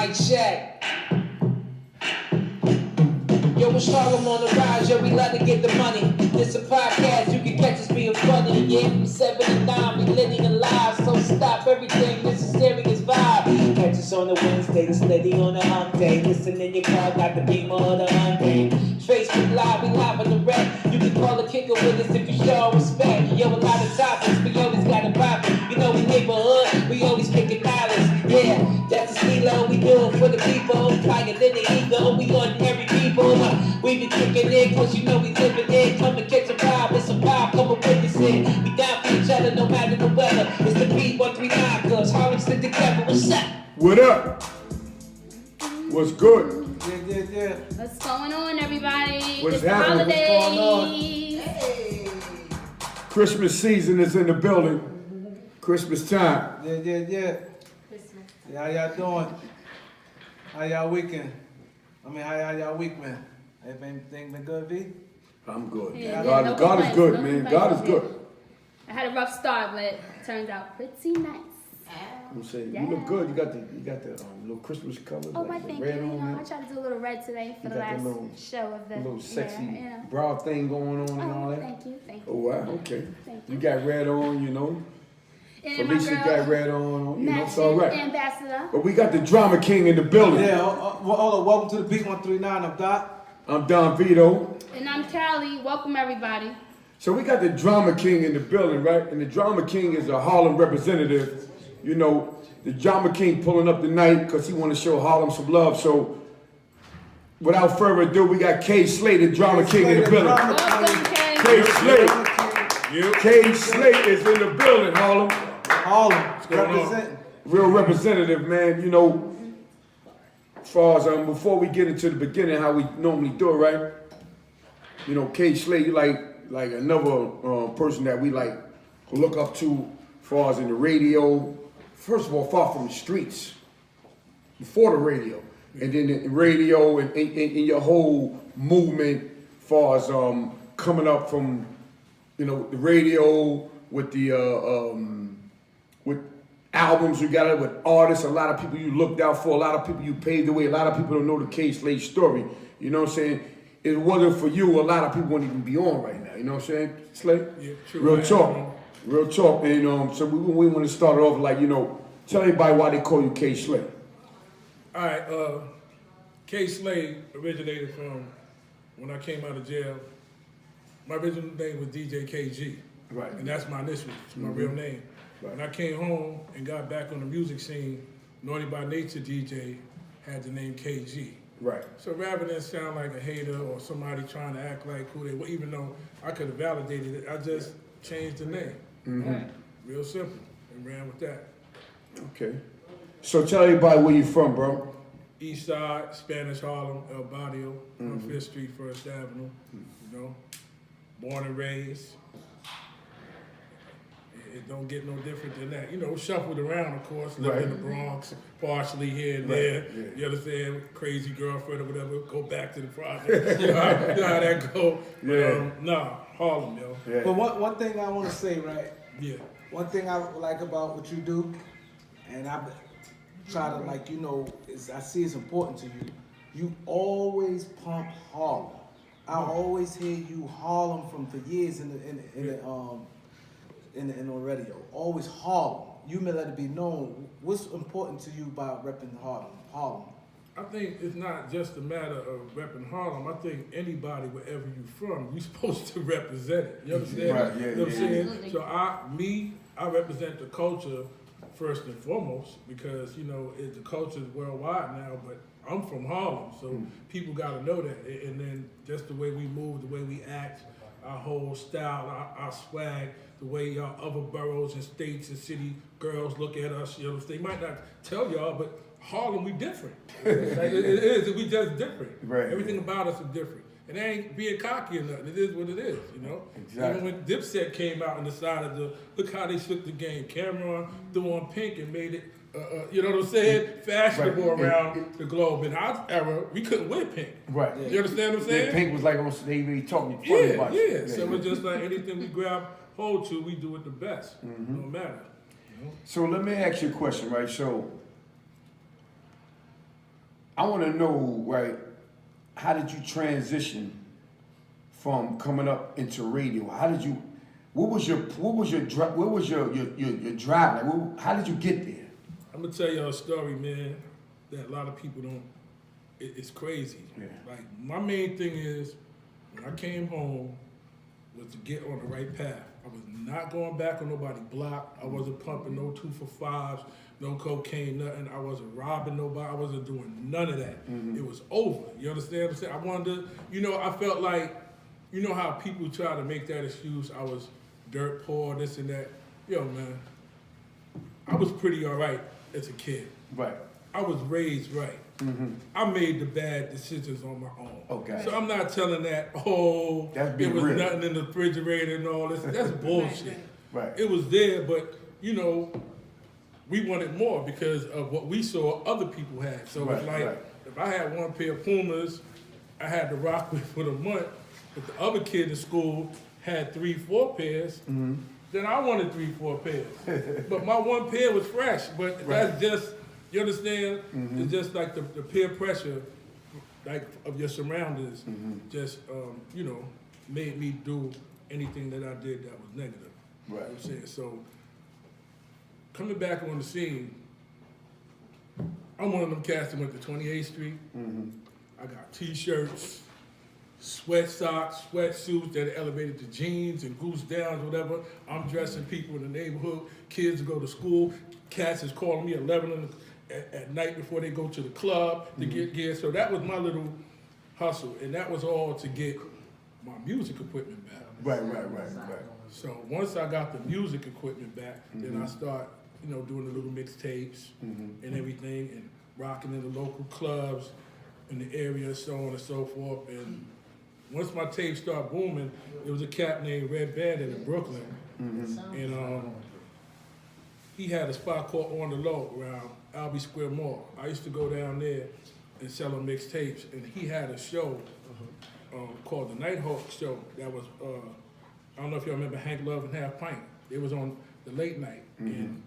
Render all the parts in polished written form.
Mike Shack. Yo, it's Harlem on the rise, yo, we love to get the money. This a podcast, you can catch us being funny. Yeah, from 79, we living alive. So stop everything, this is serious vibe. Catch us on the Wednesday, the steady on the hump day. Listen in your car, got the beamer or the Hyundai. Facebook Live, we live on the rep. You can call the kicker with us if you show respect. Yo, a lot of topics, we always got a poppin'. You know we neighborhood, we always kicking dollars. Yeah, that's the stilo, we do it for the people. Higher than the ego, we ordinary people. We be kicking in, cause you know we living in. Come and catch a vibe, it's a vibe, come and witness it. We down for each other, no matter the weather. It's the B139, cause Harlem stick together. What's up? What up? What's good? Yeah. What's going on, everybody? What's it's happening? The What's going on? Hey. Christmas season is in the building. Christmas time. Yeah. Christmas. Yeah, how y'all doing? How y'all weekend? How y'all week, man? Everything been good, V? I'm good. Yeah, God, no God is complaints, good, no man. complaints. God is good. I had a rough start, but it turned out pretty nice. I'm saying, Yeah. you look good. You got the little Christmas colors, Oh, like my the thank you. red You know, on I it. tried to do a little red today for You the got last the little- show of the little sexy year, bra thing going on and all Oh, that. thank you. Oh wow, okay. Thank You you. got red on, you know. And Felicia my girl, got red on, you know. It's all matching right. ambassador. But we got the drama king in the building. Yeah, hold on. Welcome to the Beat 139. I'm Doc. I'm Don Vito. And I'm Callie. Welcome, everybody. So we got the drama king in the building, right? And the drama king is a Harlem representative. You know, the drama king pulling up tonight because he want to show Harlem some love. So without further ado, we got K Slate, the drama king in the building. Welcome, Kay. K Slate. K Slate is in the building, Harlem. Harlem, representing. Real representative, man. You know, as far as before we get into the beginning, how we normally do it, right? You know, K Slate, you like another person that we like look up to, as far as in the radio. First of all, far from the streets, before the radio, and then the radio and your whole movement, as far as coming up from, you know, the radio with the with albums you got it with artists, a lot of people you looked out for, a lot of people you paved the way, a lot of people don't know the K Slate story. You know what I'm saying? If it wasn't for you, a lot of people wouldn't even be on right now. You know what I'm saying, Slate? Yeah, true. Real talk. Real talk. And so we want to start it off like, you know, tell everybody why they call you K Slate. All right, K Slade originated from when I came out of jail. My original name was DJ KG. Right. And that's my initials, it's my real name. Right. When I came home and got back on the music scene, Naughty by Nature DJ had the name KG. Right. So rather than sound like a hater or somebody trying to act like who they were, even though I could have validated it, I just changed the name. Mm-hmm. Real simple, and ran with that. Okay. So tell everybody where you from, bro. East Side, Spanish Harlem, El Barrio, on 5th Street, 1st Avenue, you know. Born and raised. It don't get no different than that. You know, shuffled around, of course, lived in the Bronx, partially here and there. Yeah. You understand? Crazy girlfriend or whatever, go back to the project. you know how that go. Yeah. Nah, Harlem, yo. Yeah. But one thing I want to say, right? Yeah. One thing I like about what you do, and I try to like, you know, is I see it's important to you. You always pump Harlem. I always hear you Harlem from for years in the radio. Always Harlem. You may let it be known. What's important to you about repping Harlem? I think it's not just a matter of repping Harlem. I think anybody, wherever you're from, you're supposed to represent it. You understand? Right, yeah, You know what I'm saying? Absolutely. So I represent the culture first and foremost because, you know, the culture is worldwide now, but I'm from Harlem, so people got to know that. And then just the way we move, the way we act, our whole style, our swag, the way y'all other boroughs and states and city girls look at us, you know, they might not tell y'all, but Harlem, we different. Like, it is, we just different. Right. Everything about us is different. And it ain't being cocky or nothing. It is what it is, you know? Exactly. Even when Dipset came out and decided to, look how they shook the game. Cameron threw on pink and made it, you know what I'm saying? Fashionable Right. around the globe. In our era, we couldn't wear pink. Right. You understand what I'm saying? Yeah, Pink was like, they really talking funny about Yeah. it. So it's just like anything we grab hold to, we do it the best. No matter. You know? So let me ask you a question, right? So I want to know, right? How did you transition from coming up into radio? How did you? What was your drive? Like, how did you get there? I'm gonna tell y'all a story, man, that a lot of people don't. It's crazy. Yeah. Like my main thing is when I came home was to get on the right path. I was not going back on nobody's block. I wasn't pumping no 2 for 5s, no cocaine, nothing. I wasn't robbing nobody. I wasn't doing none of that. It was over. You understand what I'm saying? I wanted to, you know, I felt like, you know how people try to make that excuse. I was dirt poor, this and that. Yo, man, I was pretty all right as a kid. Right. I was raised right. I made the bad decisions on my own. Okay. So I'm not telling that, That's there being was real. nothing in the refrigerator and all this. That's bullshit. Right. It was there, but, you know, we wanted more because of what we saw other people had. So it's Right, like, right. if I had one pair of Pumas, I had to rock with for the month, but the other kid in school had 3, 4 pairs, then I wanted 3, 4 pairs. But my one pair was fresh, but that's just, you understand? It's just like the peer pressure, like of your surroundings, just you know, made me do anything that I did that was negative. Right. You know what I'm saying? So coming back on the scene, I'm one of them cats that went to 28th Street. I got t-shirts, sweat socks, sweatsuits that elevated to jeans and goose downs, whatever. I'm dressing people in the neighborhood. Kids go to school. Cats is calling me 11 at night before they go to the club to get gear. So that was my little hustle, and that was all to get my music equipment back. Right. So once I got the music equipment back, then I start, you know, doing the little mixtapes and everything, and rocking in the local clubs in the area, so on and so forth. And once my tapes started booming, there was a cat named Red Bandit in Brooklyn, and he had a spot called On the Low around Alby Square Mall. I used to go down there and sell him mixtapes, and he had a show called the Nighthawk Show. That was I don't know if y'all remember Hank Love and Half Pint. It was on the late night, and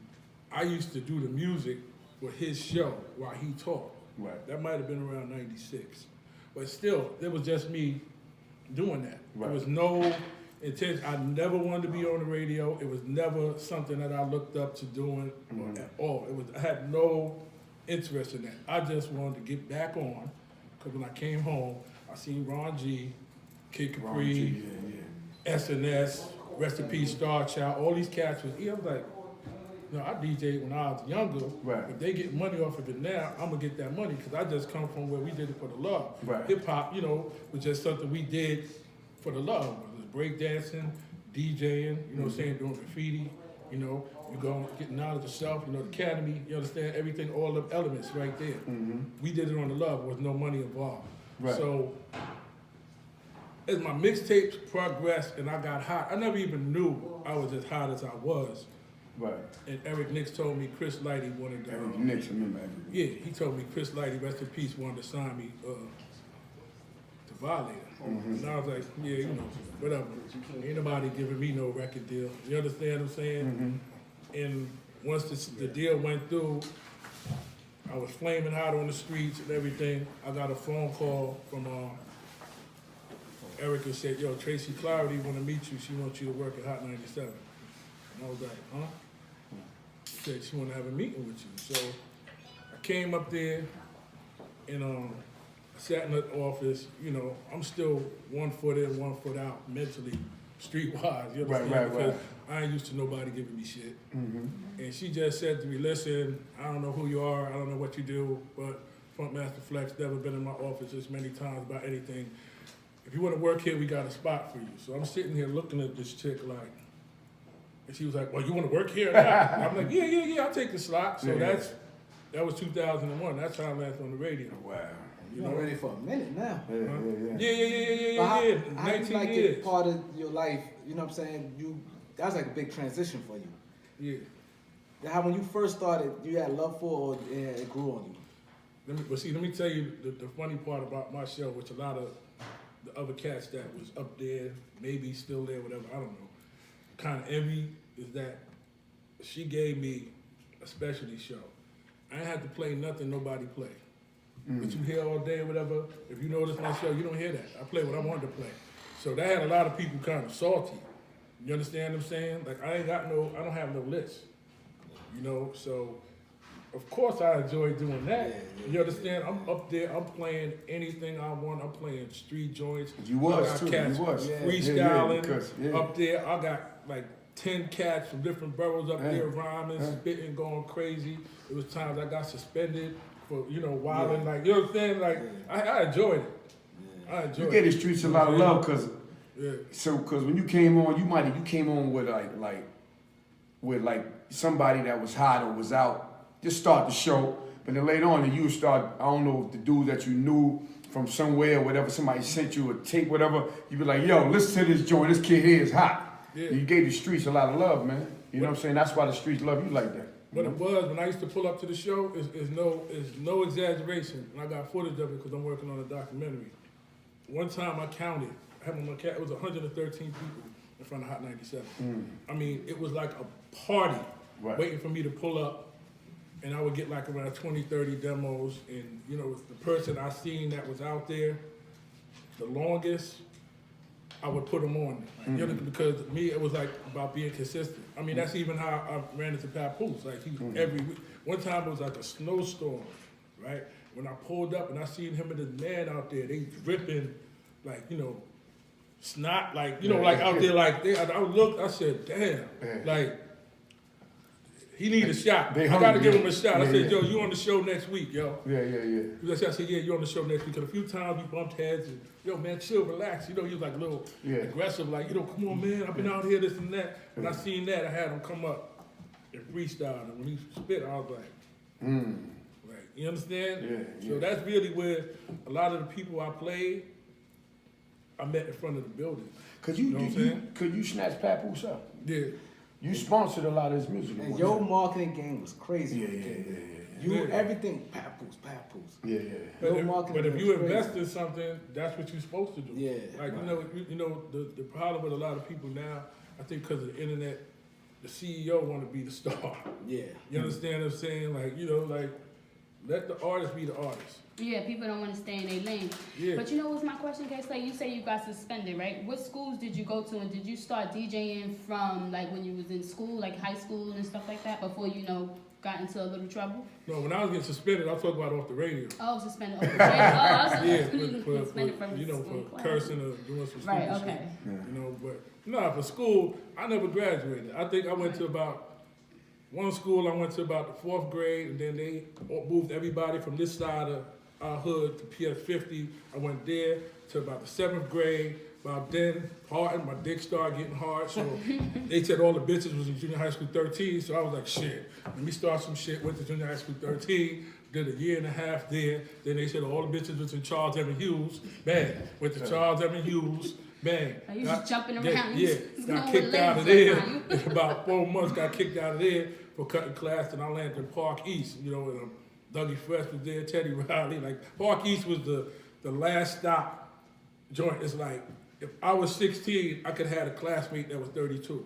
I used to do the music for his show while he talked. Right. That might have been around '96, but still, it was just me doing that. Right. There was no intention. I never wanted to be on the radio. It was never something that I looked up to doing at all. I had no interest in that. I just wanted to get back on, because when I came home, I seen Ron G, Kid Capri, SNS, Rest in Peace, Star Child, all these cats was, I was like, you know, I DJ'd when I was younger. Right. If they get money off of it now, I'm gonna get that money, because I just come from where we did it for the love. Right. Hip hop, you know, was just something we did for the love. It was breakdancing, DJing, you know what I'm saying, doing graffiti, you know, you go get knowledge of self, you know, the academy, you understand, everything, all the elements right there. We did it on the love, with no money involved. Right. So as my mixtapes progressed and I got hot, I never even knew I was as hot as I was. Right. And Eric Nix told me Chris Lighty wanted to. Eric Nix, I remember Eric. Yeah, he told me Chris Lighty, rest in peace, wanted to sign me to Violator. And I was like, yeah, you know, whatever. Ain't nobody giving me no record deal. You understand what I'm saying? And once the deal went through, I was flaming hot on the streets and everything. I got a phone call from Erica said, yo, Tracy Clarity want to meet you. She wants you to work at Hot 97. And I was like, huh? She said she want to have a meeting with you. So I came up there and I sat in the office. You know, I'm still 1 foot in, 1 foot out mentally, streetwise. You understand? Right. Because I ain't used to nobody giving me shit. And she just said to me, listen, I don't know who you are. I don't know what you do, but Funkmaster Flex never been in my office this many times about anything. If you want to work here, we got a spot for you. So I'm sitting here looking at this chick like, and she was like, well, you want to work here or not? And I'm like, yeah, I'll take the slot. So that was 2001. That's how I landed on the radio. Wow. You know, ready for a minute now. Yeah. How 19 you like years. it part of your life? You know what I'm saying? That was like a big transition for you. Yeah. How when you first started, you had love for, or it grew on you? Let me tell you the funny part about my show, which a lot of the other cats that was up there, maybe still there, whatever, I don't know, kind of envy, is that she gave me a specialty show. I ain't had to play nothing nobody played. that you hear all day or whatever. If you notice my show, you don't hear that. I play what I wanted to play. So that had a lot of people kind of salty. You understand what I'm saying? Like I don't have no list. You know, so of course I enjoy doing that. You understand? I'm up there, I'm playing anything I want. I'm playing street joints. You was I got too, cats you was. freestyling up there. I got like 10 cats from different boroughs up there rhyming, spitting, going crazy. It was times I got suspended for, wilding. Like, you know what I'm saying? Like, I enjoyed it. I enjoyed it. You gave the streets a lot of love because Yeah. Cause when you came on, you came on with like somebody that was hot or was out, just start the show. But then later on, you start, I don't know if the dude that you knew from somewhere or whatever, somebody sent you a tape, whatever, you be like, yo, listen to this joint, this kid here is hot. Yeah. You gave the streets a lot of love, man. You know what I'm saying? That's why the streets love you like that. What it was, when I used to pull up to the show, is no exaggeration. And I got footage of it because I'm working on a documentary. One time I counted, it was 113 people in front of Hot 97. I mean, it was like a party waiting for me to pull up. And I would get like around 20, 30 demos. And, the person I seen that was out there the longest, I would put them on. Because to me, it was like about being consistent. I mean, that's even how I ran into Papoose. Like, every week. One time it was like a snowstorm, right? When I pulled up and I seen him and his man out there, they dripping, like, snot, like, like out there like that. I looked, I said, damn, like, he need a shot. I gotta give him a shot. I said, yo, you on the show next week, yo. Yeah. I said, yeah, you on the show next week. Because a few times we bumped heads and, yo, man, chill, relax. He was like a little aggressive, like, come on, man, I've been out here, this and that. When I seen that, I had him come up and freestyle. And when he spit, I was like, right. You understand? Yeah. So that's really where a lot of the people I played, I met in front of the building. Could you snatch Papoose up? Yeah. You sponsored a lot of his music. And your marketing game was crazy. Everything, Papoose. But if you invest in something, that's what you're supposed to do. Yeah. Like, the problem with a lot of people now, I think because of the internet, the CEO want to be the star. Yeah. You understand what I'm saying? Like, let the artist be the artist. Yeah, people don't want to stay in their lane. Yeah. But what's my question, K. You say you got suspended, right? What schools did you go to, and did you start DJing from like when you was in school, like high school and stuff like that, before got into a little trouble? No, when I was getting suspended, I was talking about off the radio. Oh, suspended off the radio. I was Yeah, suspended from school for class. cursing or doing some stupid Right. Okay. shit. But no, for school, I never graduated. I think I went to about one school. I went to about the 4th grade, and then they moved everybody from this side of our hood to PS 50. I went there to about the 7th grade. About then, my dick started getting hard. So they said all the bitches was in junior high school 13. So I was like, shit, let me start some shit. Went to junior high school 13. Did a year and a half there. Then they said all the bitches was in Charles Evan Hughes. Bang. Went to Charles Evan Hughes. Bang. Are you just jumping around? Yeah. Got kicked out of there. About 4 months, got kicked out of there for cutting class. And I landed in Park East. And Dougie Fresh was there, Teddy Riley. Like, Park East was the last stop joint. It's like, if I was 16, I could have had a classmate that was 32.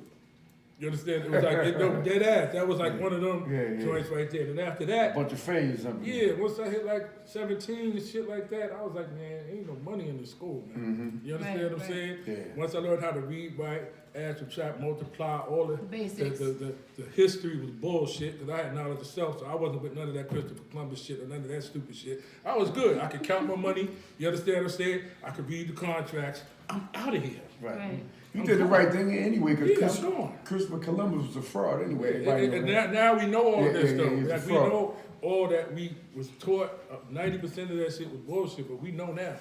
You understand? It was like, dead ass. That was like one of them joints right there. And after that, bunch of phase. once I hit like 17 and shit like that, I was like, man, ain't no money in this school, man. You understand what I'm saying? Yeah. Once I learned how to read, write, add, subtract, multiply, all the basics. The history was bullshit because I had knowledge of self, so I wasn't with none of that Christopher Columbus shit or none of that stupid shit. I was good. I could count my money. You understand what I'm saying? I could read the contracts. I'm out of here. Right. You did the right thing anyway, because sure. Christopher Columbus was a fraud anyway. And now we know all this stuff. he's a Like, we fraud. know all that we was taught. 90% of that shit was bullshit, but we know now.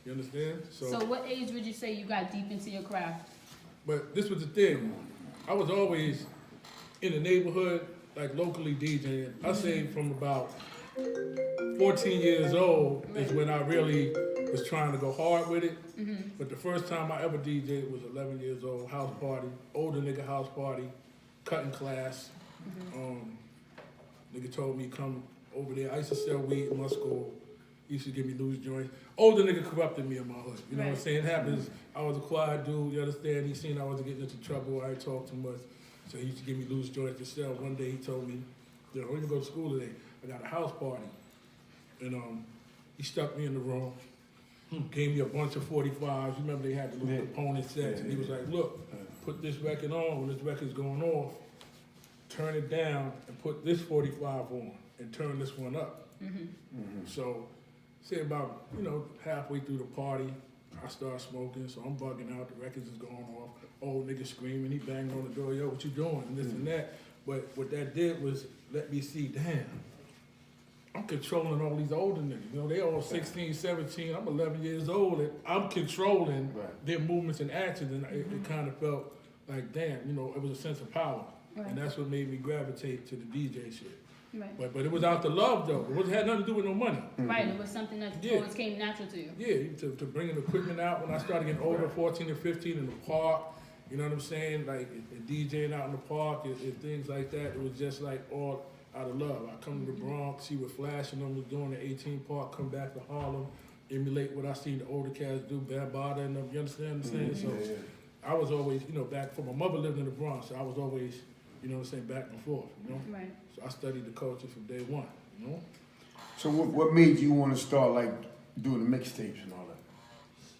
You understand? So what age would you say you got deep into your craft? But this was the thing. I was always in the neighborhood, like locally DJing. I say from about 14 years old is when I really was trying to go hard with it. But the first time I ever DJed was 11 years old, house party, older nigga house party, cutting class. Nigga told me come over there. I used to sell weed in my school. He used to give me loose joints. Older nigga corrupted me in my hood. You know what I'm saying? It happens. I was a quiet dude, you understand? He seen I wasn't getting into trouble. I didn't talk too much. So he used to give me loose joints to sell. One day he told me, I don't even go to school today. I got a house party. And He stuck me in the room, gave me a bunch of 45s. You remember they had the little component sets, and he was like, look, put this record on. When this record's going off, turn it down and put this 45 on and turn this one up. So, say about, halfway through the party, I start smoking, so I'm bugging out, the records is going off, old nigga screaming, he banged on the door, yo, what you doing, and this and that. But what that did was let me see, damn, I'm controlling all these older niggas. They all 16, 17, I'm 11 years old, and I'm controlling their movements and actions, and it kind of felt like, damn, it was a sense of power. And that's what made me gravitate to the DJ shit. Right. But it was out the love though. It had nothing to do with no money. Right, it was something that always came natural to you. Yeah, to bringing equipment out when I started getting older, 14 and 15 in the park, you know what I'm saying? Like and DJing out in the park and things like that. It was just like all out of love. I come to the Bronx, see what Flash and them was doing at 18 Park, come back to Harlem, emulate what I seen the older cats do, Bambaataa and them, you understand what I'm saying? So I was always, back for my mother lived in the Bronx, so I was always, back and forth, Right. So I studied the culture from day one, So what made you want to start like doing the mixtapes and all that?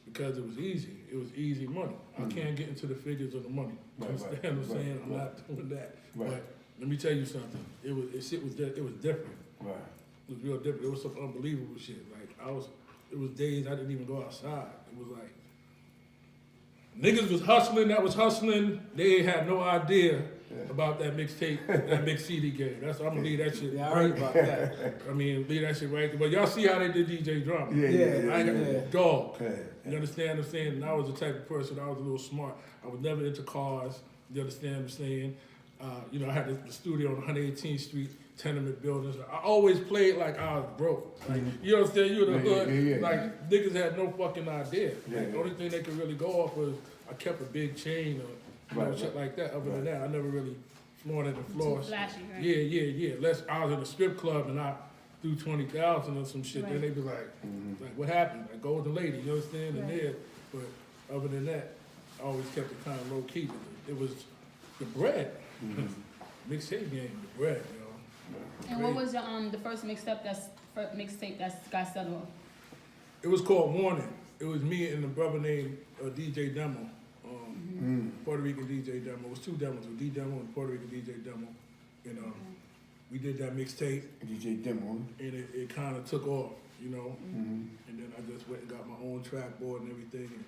Because it was easy. It was easy money. I can't get into the figures of the money. You understand what I'm saying? I'm not doing that. But let me tell you something. It was different. Right. It was real different. It was some unbelievable shit. Like it was days I didn't even go outside. It was like niggas was hustling. That was hustling. They had no idea about that mixtape, that mix CD game. I'm gonna leave that shit right about that. I mean, leave that shit right. But y'all see how they did DJ drama. I ain't got a dog. You understand what I'm saying? And I was the type of person, I was a little smart. I was never into cars. You understand what I'm saying? I had the studio on 118th Street, tenement buildings. I always played like I was broke. Like, you understand? You in the hood. Like, niggas had no fucking idea. Like, the only thing they could really go off was I kept a big chain or shit like that. Other than that, I never really flaunted the floors. Too flashy, right? Yeah. Unless I was in a strip club and I threw 20,000 or some shit, then they'd be like, what happened? Like, golden lady, you understand? And then, but other than that, I always kept it kind of low key. It was the bread. Mixtape game, the bread, And what was the first mixtape that got set off? It was called Morning. It was me and a brother named DJ Demo. Puerto Rican DJ Demo. It was two demos, a D Demo and Puerto Rican DJ Demo. And we did that mixtape. DJ Demo. And it kind of took off, And then I just went and got my own track board and everything and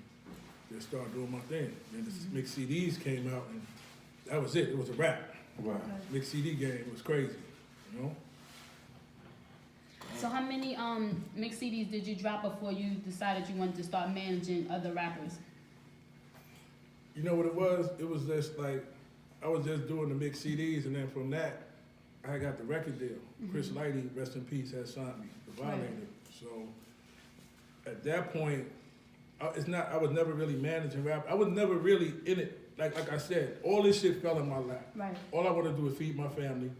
just started doing my thing. And the mix CDs came out and that was it. It was a wrap. Right. Mix CD game was crazy, So how many mix CDs did you drop before you decided you wanted to start managing other rappers? You know what it was? It was just like, I was just doing the mix CDs, and then from that, I got the record deal. Chris Lighty, rest in peace, had signed me, the Violator. So at that point, I was never really managing rap. I was never really in it. Like I said, all this shit fell in my lap. Right. All I want to do is feed my family,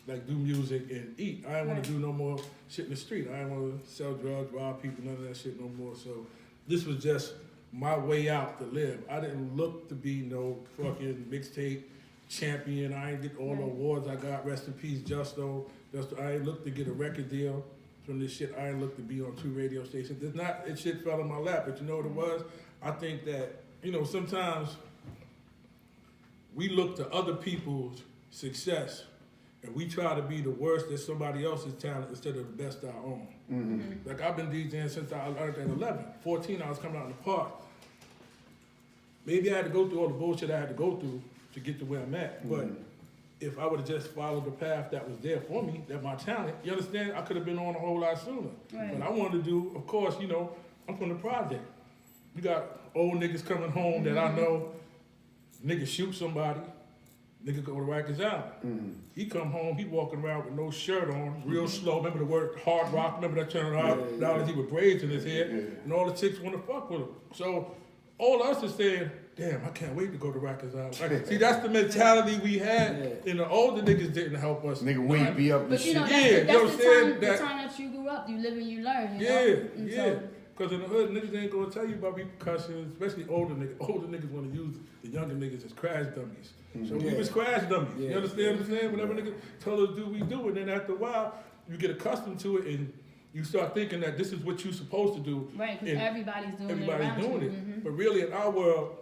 like do music and eat. I didn't want to do no more shit in the street. I didn't want to sell drugs, rob people, none of that shit no more. So this was just my way out to live. I didn't look to be no fucking mixtape champion. I ain't get all the awards I got. Rest in peace, Justo. I ain't look to get a record deal from this shit. I ain't look to be on 2 radio stations. It shit fell in my lap. But you know what it was? I think that, sometimes we look to other people's success and we try to be the worst at somebody else's talent instead of the best of our own. Like I've been DJing since I learned at 11. 14, I was coming out in the park. Maybe I had to go through all the bullshit I had to go through to get to where I'm at. But if I would have just followed the path that was there for me, that my talent, you understand, I could have been on a whole lot sooner. Right. But I wanted to do, of course, I'm from the project. You got old niggas coming home that I know. Nigga shoot somebody, nigga go to Rikers Island. He come home, he walking around with no shirt on, real slow. Remember the word hard rock? Remember that turn around? Now that he with braids in his head, and all the chicks want to fuck with him. So all of us is saying, damn, I can't wait to go to Rikers Island. Like, see, that's the mentality we had, and the older niggas didn't help us. Nigga, wait, be up and But shit. that's the time that you grew up. You live and you learn. You know? Because in the hood, niggas ain't gonna tell you about repercussions, especially older niggas. Older niggas wanna use the younger niggas as crash dummies. So we was crash dummies. You understand what I'm saying? Whenever niggas tell us do, we do. And then after a while, you get accustomed to it and you start thinking that this is what you're supposed to do. Right, because and everybody's doing it everybody's around doing you. it. But really, in our world,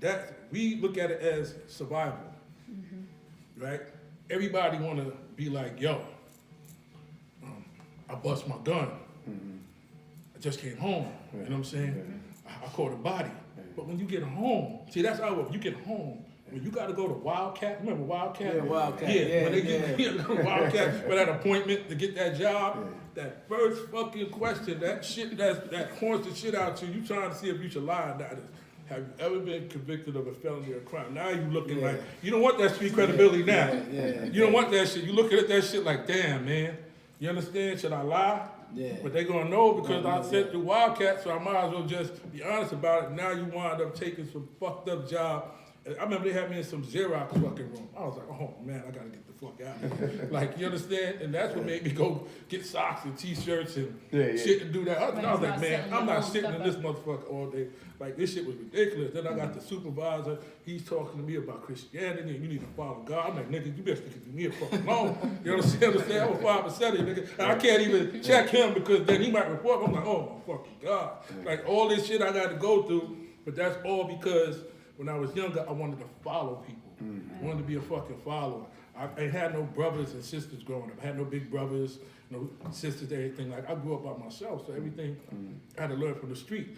that we look at it as survival, right? Everybody want to be like, yo, I bust my gun. I just came home. You know what I'm saying? I caught a body. But when you get home, see, that's our world. You get home. When you got to go to Wildcat, remember Wildcat? Yeah, Wildcat. Yeah, when they get Wildcat for that appointment to get that job, that first fucking question, that shit that haunts the shit out you trying to see if you should lie or not. Have you ever been convicted of a felony or crime? Now you looking like, you don't want that street credibility now. You don't want that shit. You looking at that shit like, damn, man. You understand? Should I lie? Yeah. But they gonna know because I said the Wildcat, so I might as well just be honest about it. Now you wind up taking some fucked up job. I remember they had me in some Xerox fucking room. I was like, oh man, I gotta get the fuck out of here. Like, you understand? And that's what made me go get socks and t-shirts and shit and do that. I was like, man, I'm not sitting in this motherfucker all day. Like, this shit was ridiculous. Then I got the supervisor, he's talking to me about Christianity and you need to follow God. I'm like, nigga, you better leave me a fucking alone. You understand what I'm saying? I'm a 5%, nigga. And I can't even check him because then he might report. I'm like, oh my fucking God. Like, all this shit I got to go through, but that's all because when I was younger, I wanted to follow people. I wanted to be a fucking follower. I had no brothers and sisters growing up. I had no big brothers, no sisters, anything. Like, I grew up by myself, so everything I had to learn from the street.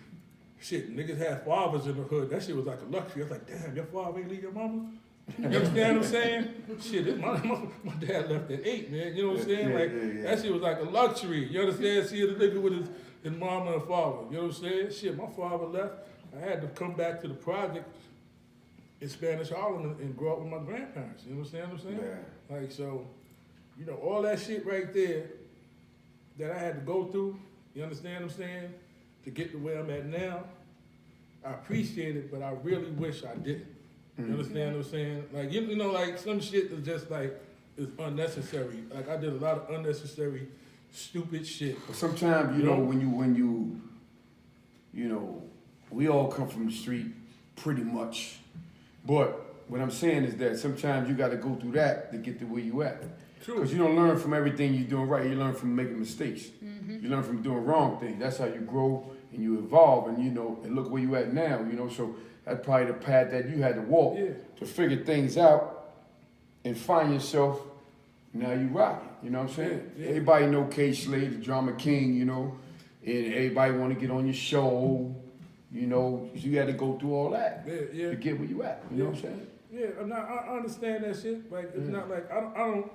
Shit, niggas had fathers in the hood. That shit was like a luxury. I was like, damn, your father ain't leave your mama? You understand what I'm saying? Shit, my dad left at 8, man. You know what I'm saying? Like, that shit was like a luxury. You understand? See the nigga with his mama and father. You know what I'm saying? Shit, my father left. I had to come back to the project in Spanish Harlem and grow up with my grandparents. You understand what I'm saying? Yeah. Like, so, you know, all that shit right there that I had to go through, you understand what I'm saying? To get to where I'm at now, I appreciate it, but I really wish I didn't. You understand what I'm saying? Like, you know, like some shit is just like, is unnecessary. Like, I did a lot of unnecessary, stupid shit. But sometimes, you know, when you know, we all come from the street pretty much. But what I'm saying is that sometimes you got to go through that to get to where you at. True. Because you don't learn from everything you're doing right. You learn from making mistakes. You learn from doing wrong things. That's how you grow and you evolve. And, you know, and look where you at now, you know. So that's probably the path that you had to walk to figure things out and find yourself. Now you rock it. You know what I'm saying? Everybody know K. Slade, the drama king, you know. And everybody want to get on your show. You know, you had to go through all that to get where you at. You know what I'm saying? Yeah, I understand that shit. Like, it's not like, I don't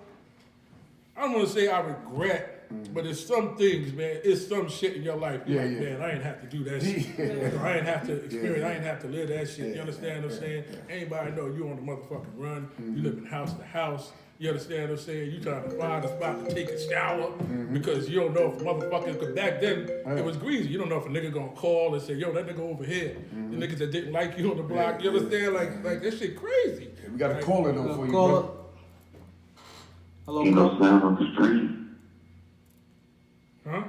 want to say I regret, but it's some things, man. It's some shit in your life. You're like, man, I ain't have to do that shit. I ain't have to experience, I ain't have to live that shit. You understand what I'm saying? Anybody know you on the motherfucking run. You live in house to house. You understand what I'm saying? You trying to find a spot to take a shower because you don't know if a motherfucker, because back then it was greasy. You don't know if a nigga gonna call and say, yo, that nigga over here. The niggas that didn't like you on the block, you understand? Like that shit crazy. We got a caller though for you, Caller. bro. Hello, Ain't no caller. sound on the street. Huh?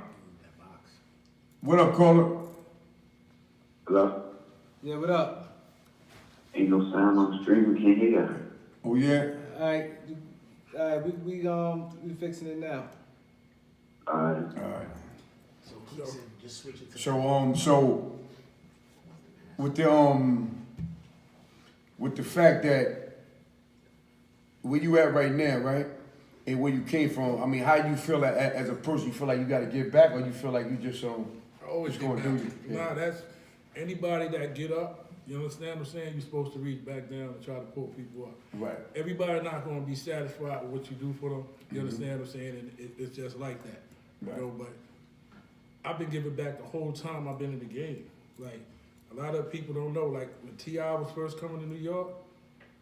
What up, caller? Hello? Yeah, what up? Ain't no sound on the street. We can't hear. Oh, yeah? All right, we fixing it now. Alright. All right. So he said just switch it to So with the fact that where you at right now, right, and where you came from, I mean, how you feel like, as a person? You feel like you got to give back, or you feel like you just I always just gonna get back. do it? Nah, that's anybody that get up. You understand what I'm saying? You're supposed to reach back down and try to pull people up. Right. Everybody not gonna be satisfied with what you do for them. You understand what I'm saying? And it's just like that. Right. You know, but I've been giving back the whole time I've been in the game. Like, a lot of people don't know, like, when T.I. was first coming to New York,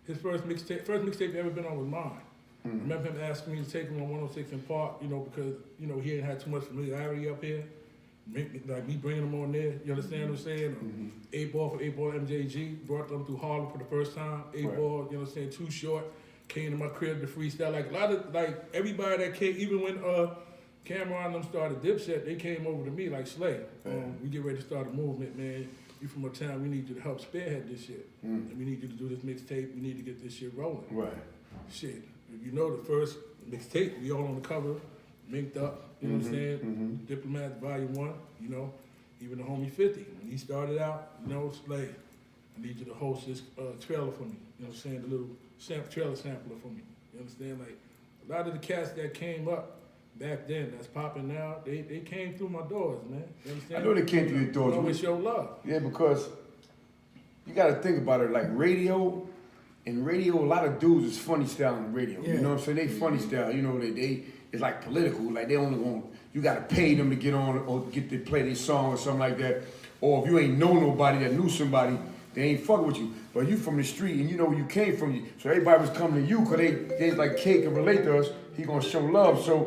his first mixtape he ever been on was mine. I remember him asking me to take him on 106 in Park, you know, because, you know, he ain't had too much familiarity up here. Like me bringing them on there, you understand what I'm saying? 8-Ball for 8-Ball MJG, brought them through Harlem for the first time. 8-Ball, you know what I'm saying, Too Short, came to my crib to freestyle. Like, a lot of, like, everybody that came, even when Cameron and them started Dipset, they came over to me like, Slay, we get ready to start a movement, man. You from a town, we need you to help spearhead this shit. And we need you to do this mixtape, we need to get this shit rolling. Right. Shit, if you know the first mixtape, we all on the cover. Minked Up, you know what I'm saying? Diplomat Volume 1, you know, even the homie 50. When he started out, you know, Slay, I need you to host this trailer for me. You know what I'm saying? The little trailer sampler for me. You understand? Like, a lot of the cats that came up back then, that's popping now, they came through my doors, man. You understand? I know they came through your doors. Always show love. Yeah, because you got to think about it. Like radio, in radio, a lot of dudes is funny style in radio. You know what I'm saying? They funny style. You know, they it's like political. Like they only going, you got to pay them to get on or get to play their song or something like that. Or if you ain't know nobody that knew somebody, they ain't fucking with you. But you from the street and you know where you came from. So everybody was coming to you because they like K can relate to us. He gonna show love. So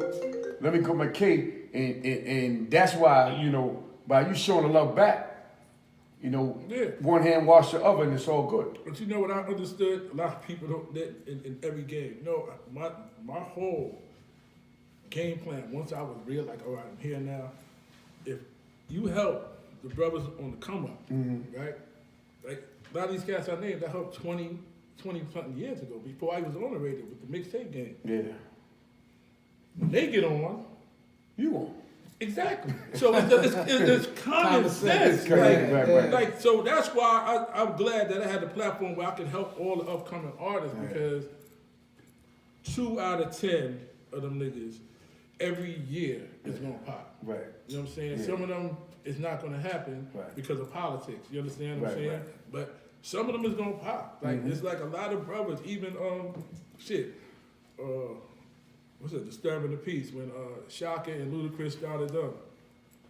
let me go my K, and that's why, you know, by you showing the love back, you know, one hand wash the other and it's all good. But you know what I understood? A lot of people don't that in every game. You know, my whole game plan, once I was real, like, all right, I'm here now. If you help the brothers on the come up, right? Like a lot of these cats I named, I helped 20 something years ago before I was on the radio with the mixtape game. Yeah. When they get on, you on. Exactly. So it's common sense. Like, so that's why I'm glad that I had the platform where I could help all the upcoming artists because 2 out of 10 of them niggas every year is gonna pop. Right. You know what I'm saying? Some of them is not gonna happen because of politics. You understand what I'm saying? But some of them is gonna pop. Like it's like a lot of brothers, even what's it, Disturbing the Peace, when Shaka and Ludacris started up.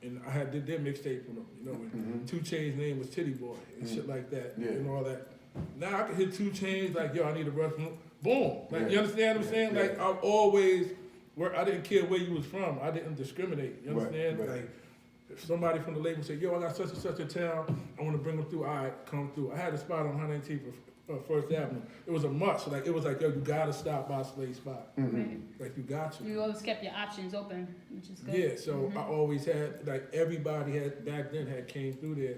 And I did their mixtape for them, you know, when 2 Chainz' name was Titty Boy and shit like that and all that. Now I can hit 2 Chainz like, yo, I need a rush, boom. Like, you understand what I'm saying? Like, I've always, I didn't care where you was from. I didn't discriminate, you understand? Like, if somebody from the label said, yo, I got such and such a town, I want to bring them through, all right, come through. I had a spot on 118th First Avenue. It was a must. Like it was like, yo, you gotta stop by Slade's spot. Like you got to. You always kept your options open, which is good. Yeah, so I always had, like everybody had back then had came through there.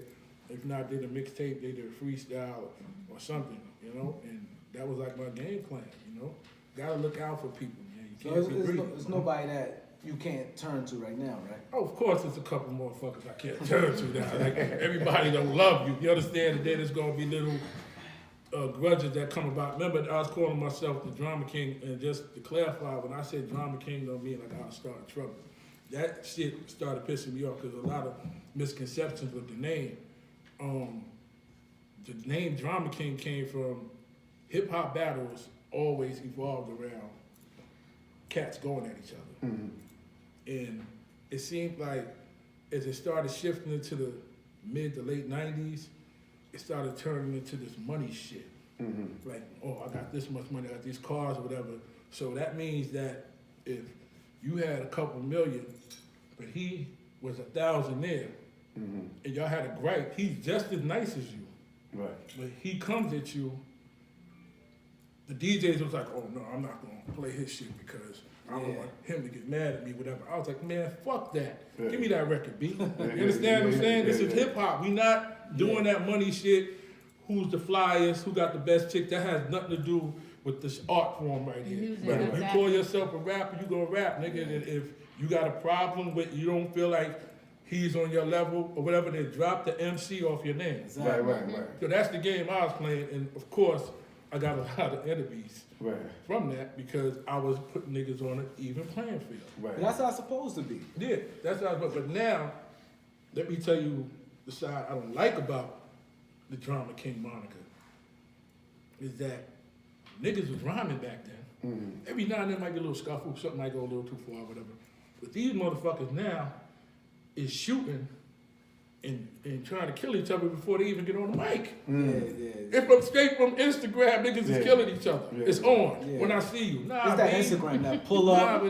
If not did a mixtape, they did a freestyle or something, you know. And that was like my game plan, you know. Gotta look out for people, man. You can't be greedy. There's nobody that you can't turn to right now, right? Oh, of course, there's a couple more fuckers I can't turn to now. Like everybody don't love you. You understand? And then there's gonna be little grudges that come about. Remember, I was calling myself the Drama King, and just to clarify, when I said Drama King, don't mean like I was starting trouble. That shit started pissing me off because a lot of misconceptions with the name. The name Drama King came from hip hop battles always evolved around cats going at each other. And it seemed like as it started shifting into the mid to late 90s, it started turning into this money shit. Like, oh, I got this much money, I got these cars or whatever. So that means that if you had a couple million, but he was a thousandaire, and y'all had a gripe, he's just as nice as you. Right. But he comes at you, the DJs was like, oh no, I'm not gonna play his shit because I don't want him to get mad at me, whatever. I was like, man, fuck that. Give me that record, B. You understand what I'm saying? This is hip hop. We not doing that money shit. Who's the flyest? Who got the best chick? That has nothing to do with this art form right here. If you call yourself a rapper, you gonna rap, nigga. And if you got a problem with, you don't feel like he's on your level or whatever, then drop the MC off your name. Right. So that's the game I was playing, and of course, I got a lot of enemies from that because I was putting niggas on an even playing field. Right. That's how it's supposed to be. Yeah, that's how it's. But now, let me tell you the side I don't like about the Drama King moniker is that niggas was rhyming back then. Every now and then might get a little scuffle, something might go a little too far, whatever. But these motherfuckers now is shooting and trying to kill each other before they even get on the mic. If I'm straight from Instagram, niggas is killing each other. It's on when I see you. Nah, it's that Instagram, that pull up,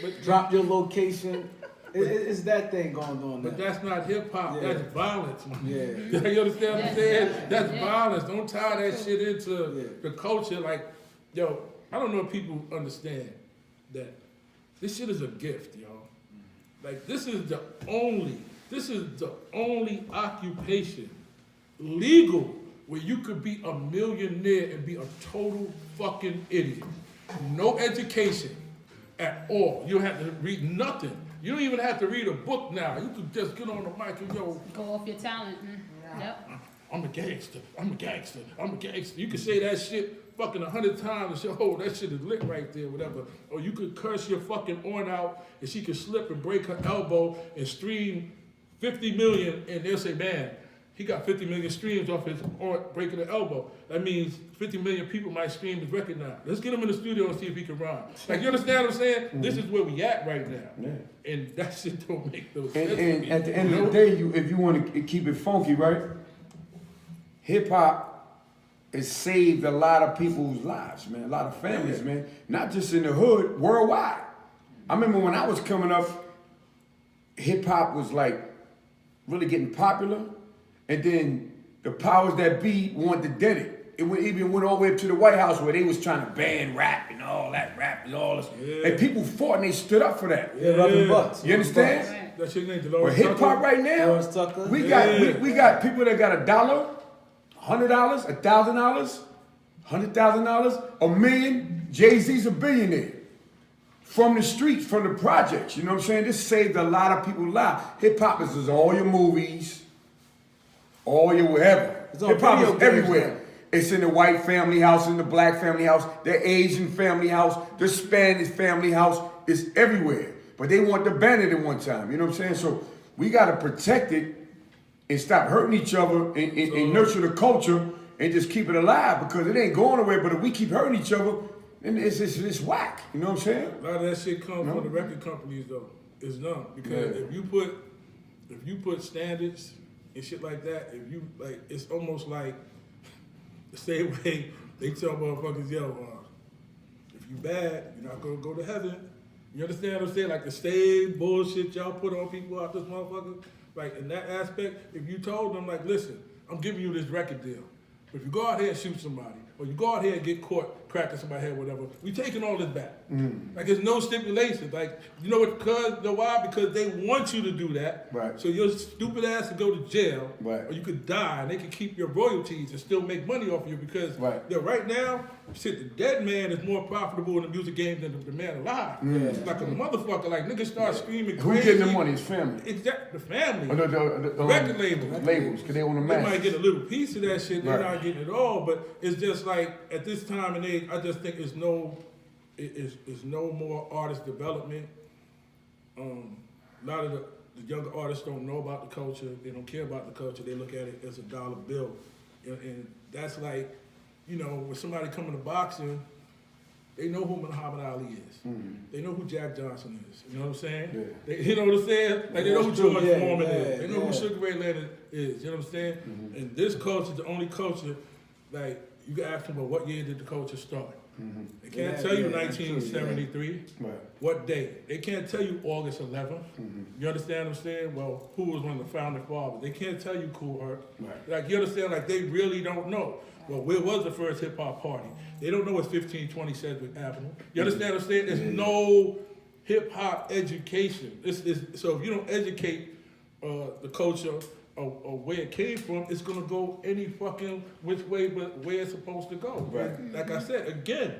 but drop your location. It's that thing going on there. But that's not hip hop. That's violence, man. Yeah. You understand what I'm saying? That's violence. Don't tie that shit into the culture. Like, yo, I don't know if people understand that this shit is a gift, y'all. Like, this is the only occupation legal where you could be a millionaire and be a total fucking idiot. No education, at all. You don't have to read nothing. You don't even have to read a book now. You can just get on the mic and yo, Go off your talent. Yep. I'm a gangster. I'm a gangster. I'm a gangster. You can say that shit fucking 100 times and say, oh, that shit is lit right there, whatever. Or you could curse your fucking aunt out and she could slip and break her elbow and stream 50 million and they'll say, man, he got 50 million streams off his aunt breaking her elbow. That means 50 million people might stream his record now. Let's get him in the studio and see if he can rhyme. Like, you understand what I'm saying? Mm-hmm. This is where we at right now. Yeah. And that shit don't make no sense. And at the end of the day, if you want to keep it funky, right? Hip hop has saved a lot of people's lives, man. A lot of families, man. Not just in the hood, worldwide. I remember when I was coming up, hip hop was like really getting popular. And then the powers that be wanted to dent it. It even went all the way up to the White House where they was trying to ban rap and all that rap and all this. Yeah. And people fought and they stood up for that. Yeah, rubbing butts. You understand? Right. That's your name, But hip hop right now, we got people that got $1, $100, $1,000, $100,000, $1 million. Jay-Z's a billionaire. From the streets, from the projects. You know what I'm saying? This saved a lot of people's lives. Hip hop is all your movies. All your whatever. Hip hop is everywhere. It's in the white family house, in the black family house, the Asian family house, the Spanish family house. It's everywhere. But they want to ban it at one time. You know what I'm saying? So we got to protect it and stop hurting each other and nurture the culture and just keep it alive because it ain't going nowhere. But if we keep hurting each other, then it's whack. You know what I'm saying? A lot of that shit comes from the record companies though. It's dumb because if you put standards and shit like that, if you like, it's almost like the same way they tell motherfuckers, yo, if you bad, you're not gonna go to heaven. You understand what I'm saying? Like the same bullshit y'all put on people out this motherfucker. Like in that aspect, if you told them, like, listen, I'm giving you this record deal, but if you go out here and shoot somebody, or you go out here and get caught cracking somebody's head, whatever, we taking all this back. Like there's no stipulations. Like, you know what, why? Because they want you to do that. Right. So your stupid ass to go to jail, right. Or you could die and they can keep your royalties and still make money off you because right now, shit, the dead man is more profitable in the music game than the man alive. Like a motherfucker, like niggas start screaming crazy. Who's getting the money? His family. Exactly, the family. Or the record labels. Labels, because they want to match. They might get a little piece of that shit, they're not getting it all, but it's just like, at this time and age, I just think it's no more artist development. A lot of the younger artists don't know about the culture. They don't care about the culture. They look at it as a dollar bill. And that's like, you know, when somebody coming to boxing, they know who Muhammad Ali is. They know who Jack Johnson is. You know what I'm saying? Yeah. You know what I'm saying? Like they know who George Foreman is. They know who Sugar Ray Leonard is. You know what I'm saying? And this culture is the only culture, like, you can ask them, well, what year did the culture start? They can't tell you 1973. Right. What day? They can't tell you August 11th. You understand what I'm saying? Well, who was one of the founding fathers? They can't tell you Kool Herc. Right. Like, you understand? Like, they really don't know. Well, where was the first hip hop party? They don't know what's 1520 Sedgwick Avenue. You understand what I'm saying? There's no hip hop education. So if you don't educate the culture or where it came from, it's gonna go any fucking which way but where it's supposed to go. Right. Like I said, again,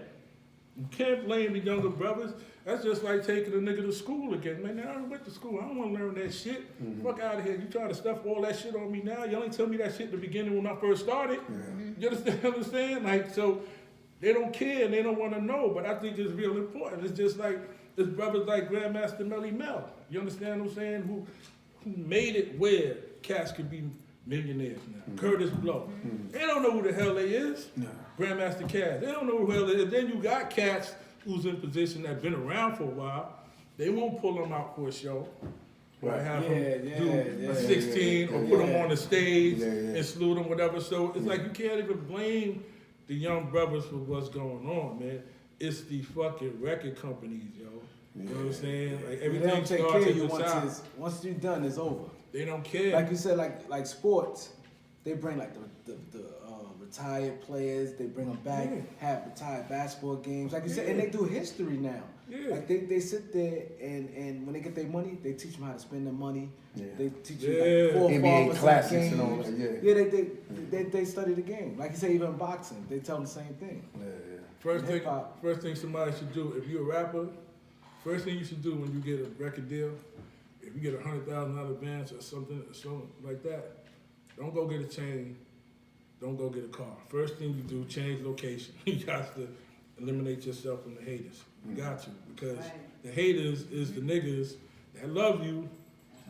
you can't blame the younger brothers. That's just like taking a nigga to school again. Man, I already went to school. I don't want to learn that shit. Fuck out of here. You try to stuff all that shit on me now. You only tell me that shit in the beginning when I first started. You understand what I'm saying? Like, so they don't care and they don't want to know. But I think it's real important. It's just like, it's brothers like Grandmaster Melly Mel. You understand what I'm saying? Who made it where cats can be millionaires now. Curtis Blow. They don't know who the hell they is. Grandmaster Caz. They don't know who the hell they is. Then you got cats who's in position that been around for a while. They won't pull them out for a show. Right. Have them do a 16 or put them on the stage and salute them, whatever. So it's like you can't even blame the young brothers for what's going on, man. It's the fucking record companies, yo. You know what I'm saying? Like everything they don't take care of you once you're done, it's over. They don't care. Like you said, like sports, they bring like the retired players, they bring them back, have retired basketball games. Like you said, and they do history now. Like they sit there and when they get their money, they teach them how to spend their money. They teach you like NBA classics and all that. They study the game. Like you say, even boxing, they tell them the same thing. First thing somebody should do, if you're a rapper, First thing you should do when you get a record deal, if you get $100,000 advance or something like that, don't go get a chain. Don't go get a car. First thing you do, change location. You got to eliminate yourself from the haters. You got to, because the haters is the niggas that love you,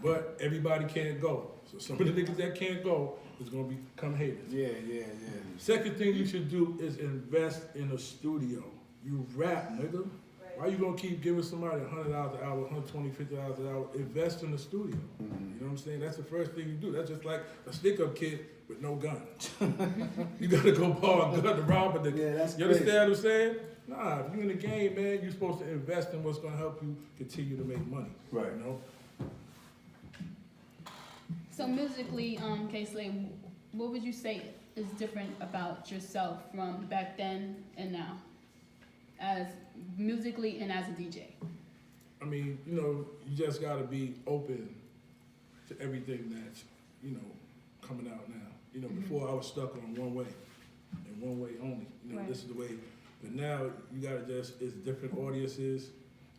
but everybody can't go. So some of the niggas that can't go is gonna become haters. Yeah. Second thing you should do is invest in a studio. You rap, nigga. Why you gonna keep giving somebody $100 an hour, $120, $50 an hour? Invest in the studio. You know what I'm saying? That's the first thing you do. That's just like a stick-up kid with no gun. You gotta go borrow a gun to rob a nigga. Yeah, that's You understand what I'm saying? Nah, if you in the game, man, you're supposed to invest in what's gonna help you continue to make money. Right. You know? So musically, K-Slay, what would you say is different about yourself from back then and now? As musically and as a DJ? I mean, you know, you just gotta be open to everything that's, you know, coming out now. You know, before I was stuck on one way, and one way only. You know, Right. this is the way. But now you gotta just, it's different audiences,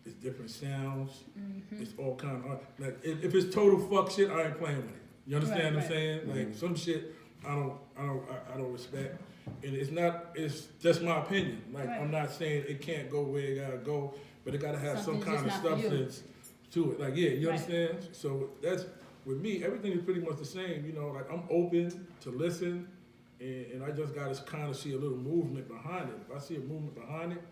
it's different sounds, it's all kind of, like, if it's total fuck shit, I ain't playing with it. You understand what I'm saying? Like, some shit I don't respect. And it's just my opinion. Like, Right. I'm not saying it can't go where it gotta go, but it gotta have some Something's kind of just not for you. substance to it. Like, yeah, you Right. understand? So that's, with me, everything is pretty much the same. You know, like, I'm open to listen, and I just gotta kind of see a little movement behind it. If I see a movement behind it,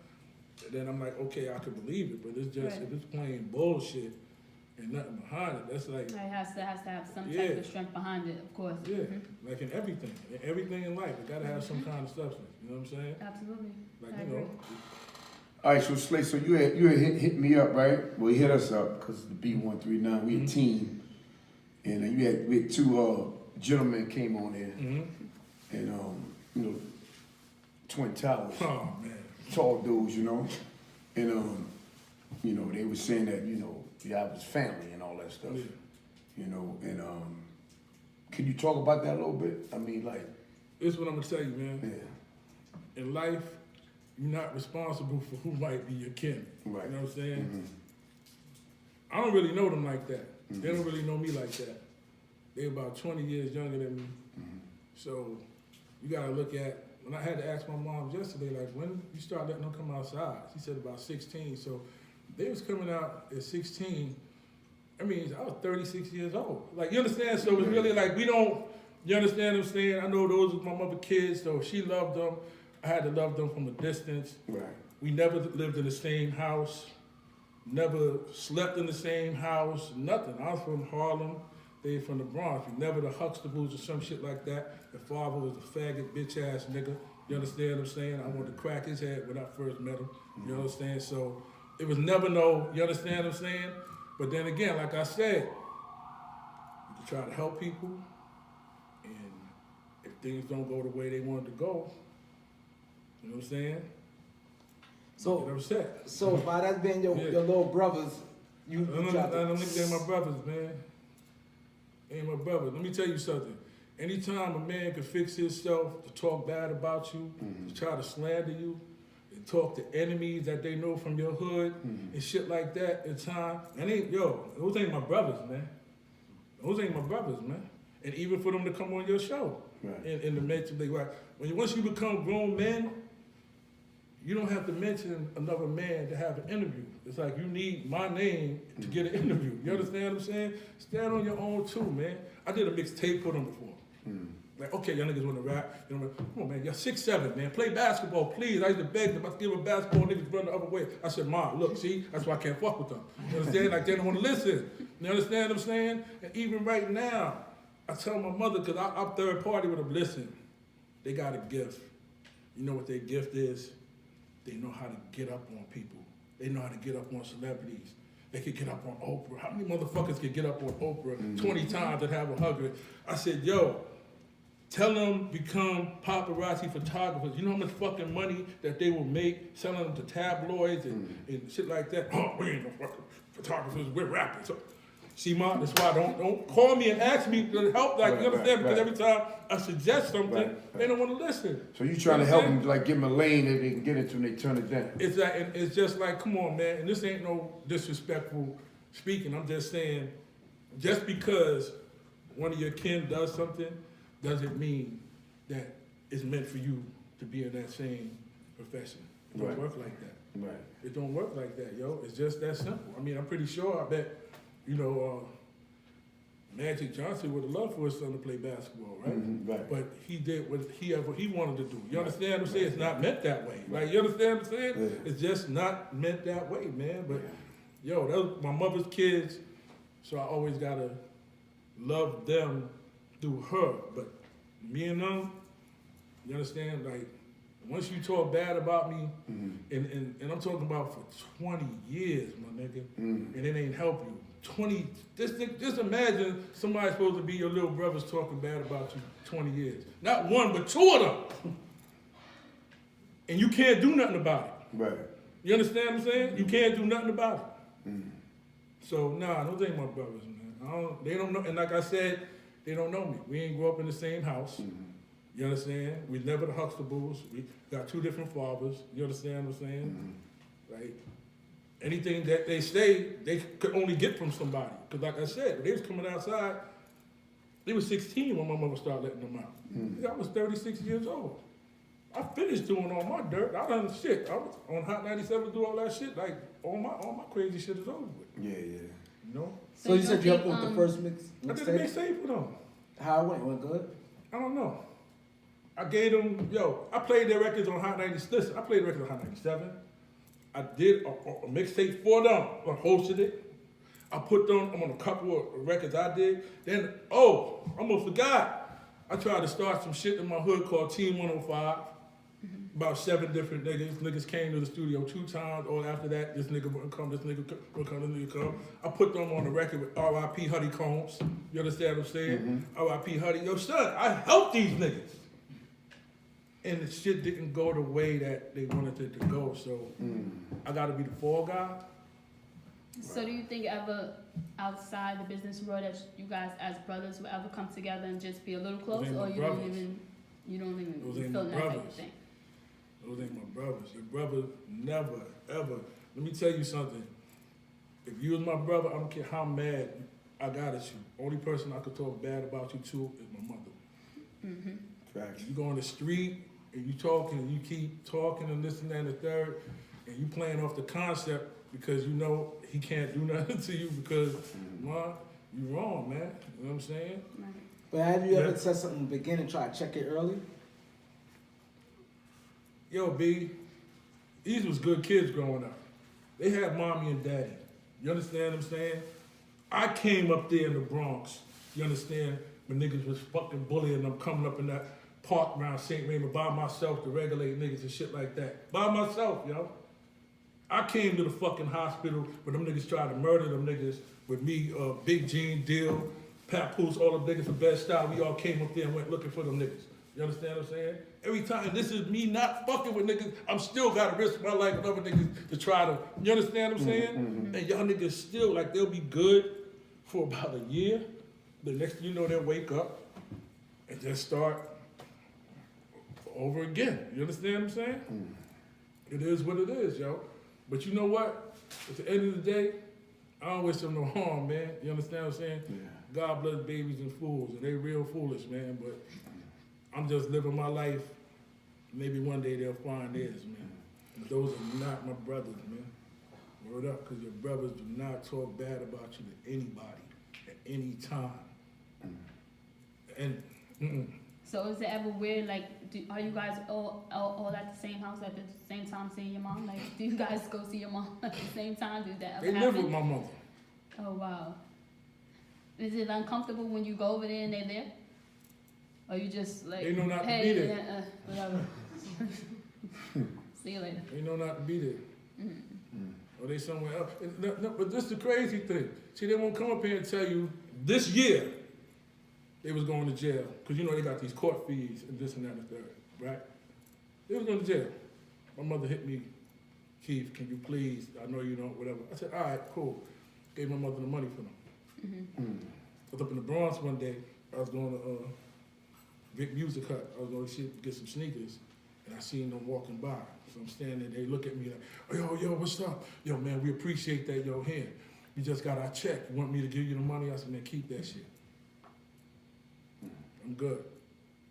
then I'm like, okay, I can believe it. But it's just, Right. if it's plain bullshit and nothing behind it, that's like, It has to have some Yeah. type of strength behind it, of course. yeah, Mhm. like in everything in life, it gotta have some kind of substance. You know what I'm saying? Absolutely. Like, I you know, agree. All right, so Slay, so you had hit me up, right? Well, you hit us up because the B139, we a team, and we had two gentlemen came on there, and you know, Twin Towers, oh man. tall dudes, you know, and you know, they were saying that y'all was family and all that stuff, Yeah. you know, and can you talk about that a little bit? I mean, like, This is what I'm gonna tell you, man. yeah, In life, you're not responsible for who might be your kin. Right. You know what I'm saying? Mhm. I don't really know them like that. They don't really know me like that. They're about 20 years younger than me. So you gotta look at, when I had to ask my mom yesterday, like, when you start letting them come outside? She said about 16. So they was coming out at 16. I mean, I was 36 years old. Like, you understand? So it's really like, you understand what I'm saying? I know those was my mother kids, so she loved them. I had to love them from a distance. right, We never lived in the same house, never slept in the same house, nothing. I was from Harlem, they from the Bronx. We never the Huxtables or some shit like that. The father was a faggot, bitch ass nigga. You understand what I'm saying? I wanted to crack his head when I first met him. You understand? So it was never no, you understand what I'm saying? But then again, like I said, you can try to help people, and if things don't go the way they wanted to go, you know what I'm saying? So, Get upset. so by that being your little brothers, you tried to. Them niggas ain't my brothers, man. Ain't my brothers. Let me tell you something. Anytime a man can fix himself to talk bad about you, to try to slander you, and talk to enemies that they know from your hood and shit like that, in time, those ain't my brothers, man. Those ain't my brothers, man. And even for them to come on your show, right. and to mention, like, once you become grown men, you don't have to mention another man to have an interview. It's like, you need my name to get an interview. You understand what I'm saying? Stand on your own too, man. I did a mixtape for them before. Like, okay, y'all niggas wanna rap. You know, come on, man, y'all 6'7", man. Play basketball, please. I used to beg them. I give them basketball, niggas run the other way. I said, Mom, look, see, that's why I can't fuck with them. You understand? Like, they don't wanna listen. You understand what I'm saying? And even right now, I tell my mother, because I'm third party with them, listen, they got a gift. You know what their gift is? They know how to get up on people. They know how to get up on celebrities. They could get up on Oprah. How many motherfuckers could get up on Oprah 20 times and have a hugger? I said, yo, tell them become paparazzi photographers. You know how much fucking money that they will make selling them to tabloids and shit like that? Oh, we ain't no fucking photographers, we're rappers. So See, Mark, that's why don't call me and ask me to help. Like, you Right, understand? right, Because every time I suggest something, Right, they don't want to listen. So you trying to help understand? them, like give them a lane that they can get into and they turn it down. It's like, and it's just like, come on, man. And this ain't no disrespectful speaking. I'm just saying, just because one of your kin does something, doesn't mean that it's meant for you to be in that same profession. It don't Right. work like that. Right. It don't work like that, yo. It's just that simple. I mean, I'm pretty sure, I bet, you know, Magic Johnson would have loved for his son to play basketball, right? Mhm, right. But he did what he wanted to do. You understand what I'm saying? It's not meant that way. Like, you understand what I'm saying? Yeah. It's just not meant that way, man. But, yo, that was my mother's kids, so I always gotta love them through her. But me and them, you understand? Like, once you talk bad about me, and I'm talking about for 20 years, my nigga, and it ain't help you. 20, just imagine somebody supposed to be your little brothers talking bad about you 20 years. Not one, but two of them. And you can't do nothing about it. Right. You understand what I'm saying? You can't do nothing about it. So, nah, those ain't my brothers, man. They don't know, and like I said, they don't know me. We ain't grow up in the same house. You understand? We never the Huxtables. We got two different fathers. You understand what I'm saying? Like, anything that they say, they could only get from somebody. Because like I said, when they was coming outside, they was 16 when my mother started letting them out. I was 36 years old. I finished doing all my dirt. I done shit. I was on Hot 97 to do all that shit. Like, all my crazy shit is over with. Yeah, yeah. You know? So you said you don't helped think, with the first I did a mixtape? mixtape for them. How it went? Went good? I don't know. I gave them, I played their records on Hot 90. Listen, I played the records on Hot 97. I did a mixtape for them. I hosted it. I put them on a couple of records I did. Then, almost forgot. I tried to start some shit in my hood called Team 105. About 7 different niggas. Niggas came to the studio 2 times. Or after that, this nigga wouldn't come, this nigga wouldn't come, this nigga come. I put them on the record with R.I.P. Huddy Combs. You understand what I'm saying? R.I.P. Huddy. Yo, son, I helped these niggas. And the shit didn't go the way that they wanted it to go. So I gotta be the fall guy. So do you think ever outside the business world that you guys as brothers will ever come together and just be a little close, Those ain't or my you brothers. don't even Those feel ain't that my type of brothers. thing? Those ain't my brothers. Your brother never, ever. Let me tell you something. If you was my brother, I don't care how mad I got at you. Only person I could talk bad about you to is my mother. Facts. You go on the street and you talking and you keep talking and this and that and the third, and you playing off the concept because you know he can't do nothing to you because, Ma, you wrong, man. You know what I'm saying? Right. But have you ever Yeah. said something in the beginning, try to check it early? Yo, B, these was good kids growing up. They had mommy and daddy. You understand what I'm saying? I came up there in the Bronx, you understand, when niggas was fucking bullying them, coming up in that park around St. Raymond by myself to regulate niggas and shit like that. By myself, yo. I came to the fucking hospital when them niggas tried to murder them niggas with me, Big Gene, Dill, Papoose, all them niggas from Bed-Stuy. We all came up there and went looking for them niggas. You understand what I'm saying? Every time, this is me not fucking with niggas, I'm still gotta risk my life with other niggas to try to, you understand what I'm saying? And y'all niggas still, like, they'll be good for about a year. The next thing you know, they'll wake up and just start over again. You understand what I'm saying? It is what it is, yo. But you know what? At the end of the day, I don't wish them no harm, man. You understand what I'm saying? Yeah. God bless babies and fools, and they real foolish, man. But I'm just living my life. Maybe one day they'll find theirs, man. But those are not my brothers, man. Word up, because your brothers do not talk bad about you to anybody at any time. And So is it ever weird, like, are you guys all at the same house at the same time seeing your mom? Like, do you guys go see your mom at the same time? Did that ever they happen? live with my mother. Oh, wow. Is it uncomfortable when you go over there and they're there? Or you just like, They know not to hey, be there. whatever. See you later. They know not to be there. Or they somewhere else. No, but this is the crazy thing. See, they won't come up here and tell you this year they was going to jail. Because you know they got these court fees and this and that and the third, right? They was going to jail. My mother hit me, Keith, can you please, I know you don't, whatever. I said, all right, cool. Gave my mother the money for them. I was up in the Bronx one day. I was doing a big music hut. I was going to get some sneakers, and I seen them walking by. So I'm standing there. They look at me like, oh, yo, what's up? Yo, man, we appreciate that. Yo, here, you just got our check. You want me to give you the money? I said, man, keep that shit. I'm good.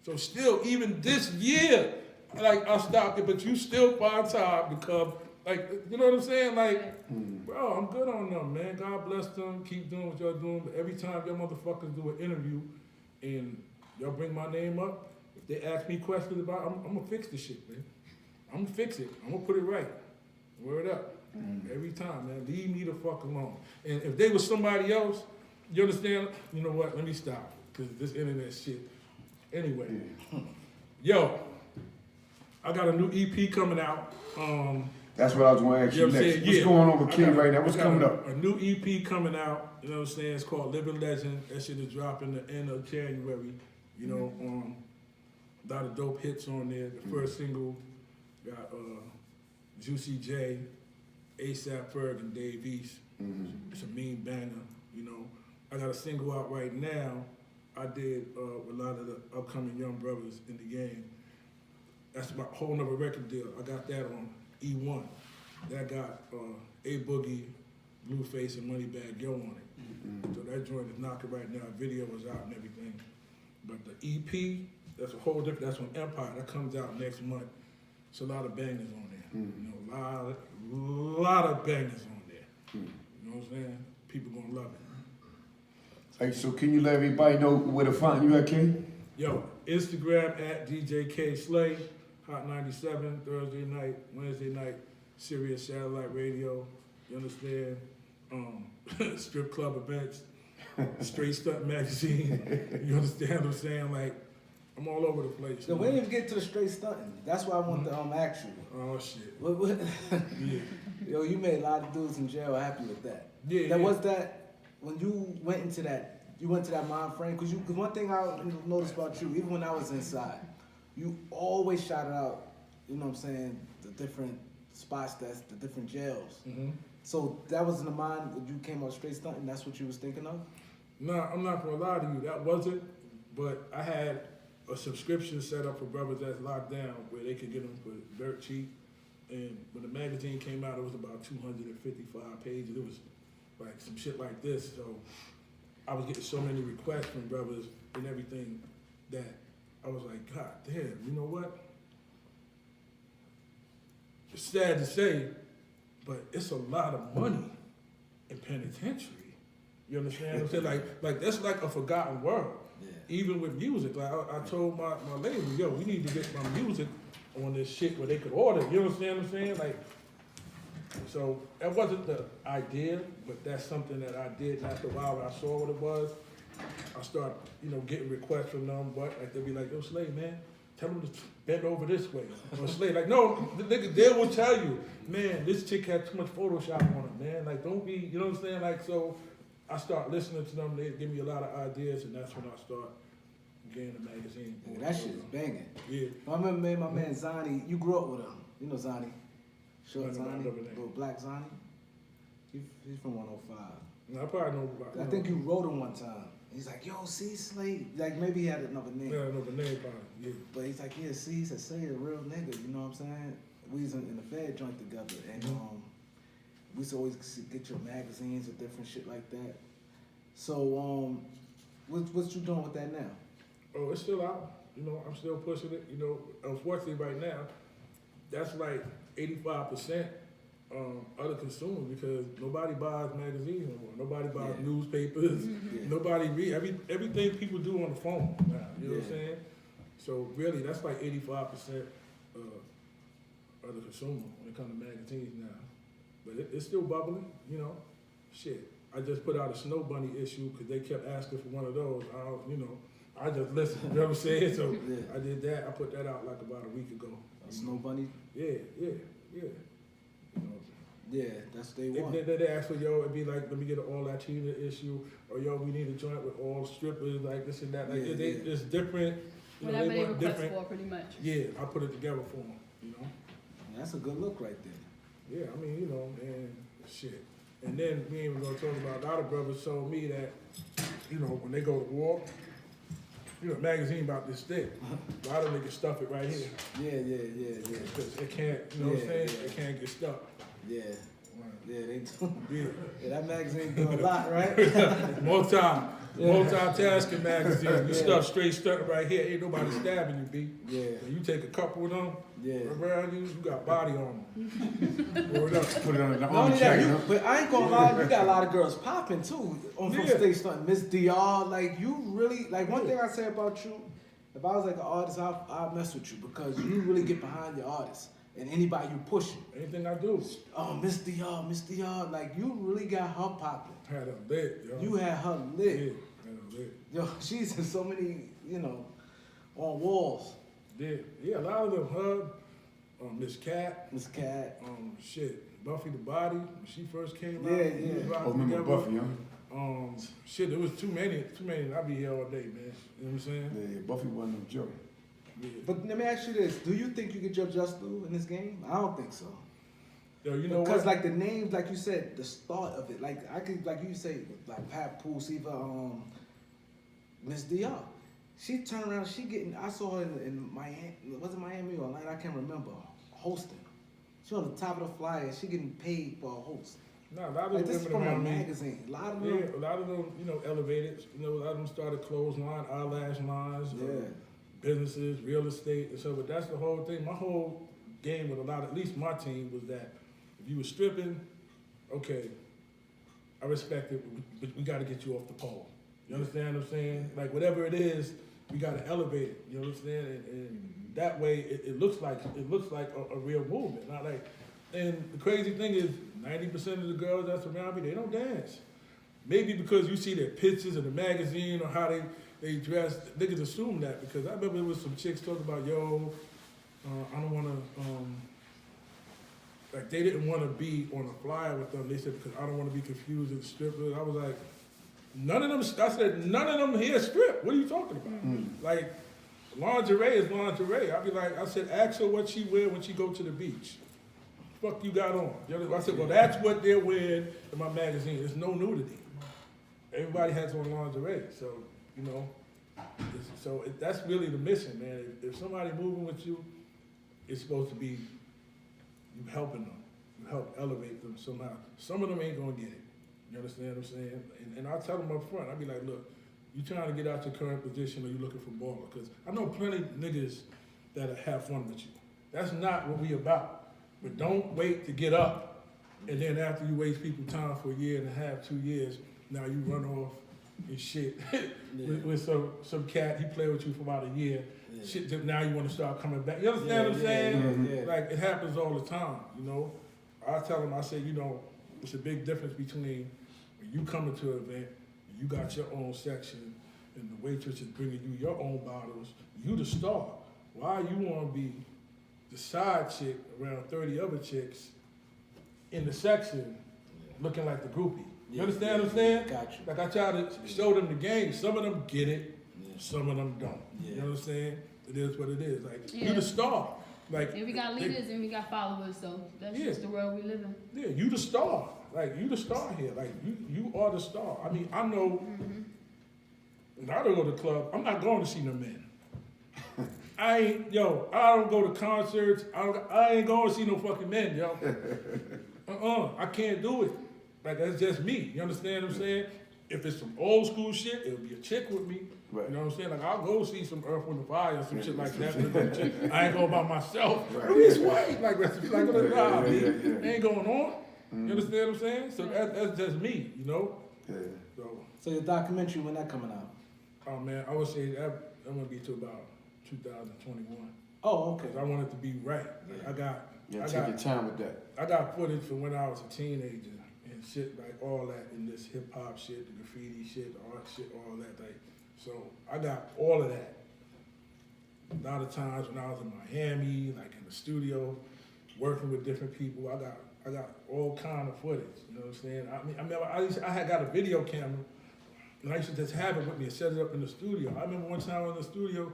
So still, even this year, like, I stopped it, but you still find time to come. Like, you know what I'm saying? Like, bro, I'm good on them, man. God bless them. Keep doing what y'all doing. But every time y'all motherfuckers do an interview and y'all bring my name up, if they ask me questions about it, I'm gonna fix the shit, man. I'm gonna fix it. I'm gonna put it right. Word up. Every time, man. Leave me the fuck alone. And if they was somebody else, you understand? You know what? Let me stop. Because this internet shit. Anyway. Yo, I got a new EP coming out. That's what I was going to ask you next. What's going on with King right now? What's coming up? A new EP coming out. You know what I'm saying? It's called Living Legend. That shit is dropping the end of January. You know, a lot of dope hits on there. The first single got Juicy J, ASAP Ferg, and Dave East. It's a mean banger. You know, I got a single out right now. I did with a lot of the upcoming young brothers in the game. That's my whole nother record deal. I got that on E1. That got A Boogie, Blueface, and Moneybagg Yo on it. So that joint is knocking right now. Video is out and everything. But the EP, that's a whole different. That's on Empire. That comes out next month. It's a lot of bangers on there. You know, a lot of bangers on there. You know what I'm saying? People gonna love it. Hey, so can you let everybody know where to find you at, King? Yo, Instagram at DJ K Slay, Hot 97, Thursday night, Wednesday night, Sirius Satellite Radio, you understand? Strip club events, Straight Stunt Magazine, you understand what I'm saying? Like, I'm all over the place. So we didn't even get to the straight stunting. That's why I want to ask you. Oh, shit. Yeah. Yo, you made a lot of dudes in jail happy with that. Yeah, Was that when you went into that? You went to that mind frame because one thing I noticed about you, even when I was inside, you always shouted out. You know what I'm saying? The different spots, that's the different jails. So that was in the mind when you came out straight stunting. That's what you was thinking of. No, I'm not gonna lie to you. That wasn't. But I had a subscription set up for brothers that's locked down where they could get them for dirt cheap. And when the magazine came out, it was about 255 pages. It was like some shit like this. So I was getting so many requests from brothers and everything that I was like, God damn, you know what? It's sad to say, but it's a lot of money in penitentiary. You understand what I'm saying? Like that's like a forgotten world. Yeah. Even with music, like I told my lady, yo, we need to get my music on this shit where they could order. You understand what I'm saying? Like, so that wasn't the idea, but that's something that I did. And after a while, when I saw what it was, I started, getting requests from them. But like they'd be like, yo, Slay, man, tell them to bend over this way. Or Slay, like, no, the nigga, they will tell you, man, this chick had too much Photoshop on her, man. Like, don't be, you know what I'm saying? Like, so I start listening to them. They give me a lot of ideas, and that's when I start getting the magazine. Yeah, that shit is banging. Yeah. I remember my man Zani. You grew up with him. You know Zani. Short I know Zani, that. little black Zani. He's from 105. No, I probably know about. I think you wrote him one time. He's like, yo, see, Slade. Like maybe he had another name. Yeah, I know the name probably. Yeah. But he's like, yeah, see, he said, Slade a real nigga. You know what I'm saying? We was in the Fed joint together, and we used to always get your magazines or different shit like that. So, what you doing with that now? Oh, it's still out. I'm still pushing it. Unfortunately, right now, that's like 85% other consumers because nobody buys magazines anymore. Nobody buys newspapers. Nobody read everything people do on the phone now. You know what I'm saying? So really, that's like 85% of the consumer when it comes to magazines now. But it's still bubbling. Shit. I just put out a Snow Bunny issue because they kept asking for one of those. I just listened. You know what I'm saying? So I did that. I put that out like about a week ago. A Snow Bunny? Yeah. Yeah, that's what they want. They ask for, yo, it'd be like, let me get an all Latina issue, or yo, we need a joint with all strippers, like this and that. Like it's different. Whatever they request different. for, pretty much. Yeah, I put it together for them. That's a good look right there. Yeah, I mean, and shit. And then we ain't even gonna talk about a lot of brothers told me that, you know, when they go to war, you know, a magazine about this thick. A lot of niggas stuff it right here. Yeah. Because it can't, you know what I'm saying? Yeah. It can't get stuck. Yeah, they do. Yeah. Yeah, that magazine do a lot, right? Multitasking magazine. You Yeah. stuff straight stuck right here. Ain't nobody stabbing you, B. Yeah. And you take a couple of them Yeah. around you, you got body on them. Word up. Put it on the Not arm only that, jacket. you, but I ain't gonna lie, you got a lot of girls popping too on from Yeah. stage stunt. Miss DR, like you really, like one thing I say about you, if I was like an artist, I'll mess with you because you really get behind your artist and anybody you pushing. Anything I do, Oh, Miss DR, like you really got her popping. had a lit, yo. You had her Yeah, lit. had a lit. Yo, she's in so many, you know, on walls. Yeah, a lot of them, her, Miss Cat, Miss Cat. shit, Buffy the Body, when she first came out. Yeah, we was yeah. rocking Oh, remember together. Buffy, huh? Shit, there was too many, I'd be here all day, man. You know what I'm saying? Yeah, Buffy wasn't no joke. Yeah. But let me ask you this: do you think you get your just due in this game? I don't think so. Yo, you know Because what? like the names, like you said, the start of it, like I could, like you say, like Pat Poole, Siva, Miss DR. She turned around, she getting. I saw her in Miami. Was it Miami or Atlanta? I can't remember. Hosting. She on the top of the flyer. She getting paid for a host. Nah, a lot of Like the this is women from a around me. magazine. A lot of them. Yeah, a lot of them, you know, elevated. You know, a lot of them started clothesline, eyelash lines, Yeah. businesses, real estate, and so. But that's the whole thing. My whole game with a lot, at least my team, was that if you were stripping, okay, I respect it, but we got to get you off the pole. You understand what I'm saying? Like whatever it is, we got to elevate it. You know what I'm saying? And that way, it looks like a real movement. Not like. And the crazy thing is, 90% of the girls that's around me, they don't dance. Maybe because you see their pictures in the magazine or how they dress, niggas assume that. Because I remember there was some chicks talking about, yo, I don't want to, like they didn't want to be on a flyer with them. They said, because I don't want to be confused with strippers. I was like, none of them here strip. What are you talking about? Like, lingerie is lingerie. I'd be like, I said, ask her what she wear when she go to the beach. Fuck you got on? You know, I said, well, that's what they're wearing in my magazine. There's no nudity. Everybody has on lingerie, so you know. That's really the mission, man. If somebody moving with you, it's supposed to be you helping them. You help elevate them somehow. Some of them ain't gonna get it. You understand what I'm saying? And I tell them up front. I be like, look, you trying to get out your current position or you looking for baller? Because I know plenty of niggas that'll have fun with you. That's not what we about. But don't wait to get up, and then after you waste people time for a year and a half, 2 years, now you run off and shit with some cat. He played with you for about a year. Yeah. Shit, now you want to start coming back. You understand what I'm saying? Yeah. Like it happens all the time. You know, I tell them, I say, you know, it's a big difference between when you come into an event, and you got your own section, and the waitress is bringing you your own bottles. You the star. Why you want to be the side chick around 30 other chicks in the section looking like the groupie? You understand what I'm saying? Got you. Like I try to show them the game. Some of them get it, some of them don't. You know what I'm saying? It is what it is. Like you the star. Like And we got leaders and we got followers, so that's Yeah. just the world we live in. yeah, you the star. Like you the star here. Like you are the star. I mean, I know when I don't go to the club, I'm not going to see no men. I don't go to concerts. I ain't going to see no fucking men, yo. I can't do it. Like that's just me. You understand what I'm saying? If it's some old school shit, it'll be a chick with me. Right. You know what I'm saying? Like I'll go see some Earth, Wind, and Fire or some shit like that. I ain't going by myself. Right. Reese White, like that's like nah, Yeah. ain't going on. You understand what I'm saying? So that's just me, you know. Yeah. So your documentary, when that coming out? Oh man, I would say that I'm gonna be to about 2021. Oh, okay. Cause I want it to be right. Like, Yeah, take your time with that. I got footage from when I was a teenager and shit like all that in this hip hop shit, the graffiti shit, the art shit, all that. Like, so I got all of that. A lot of times when I was in Miami, like in the studio, working with different people, I got all kind of footage. You know what I'm saying? I remember I had got a video camera, and I used to just have it with me and set it up in the studio. I remember one time I was in the studio.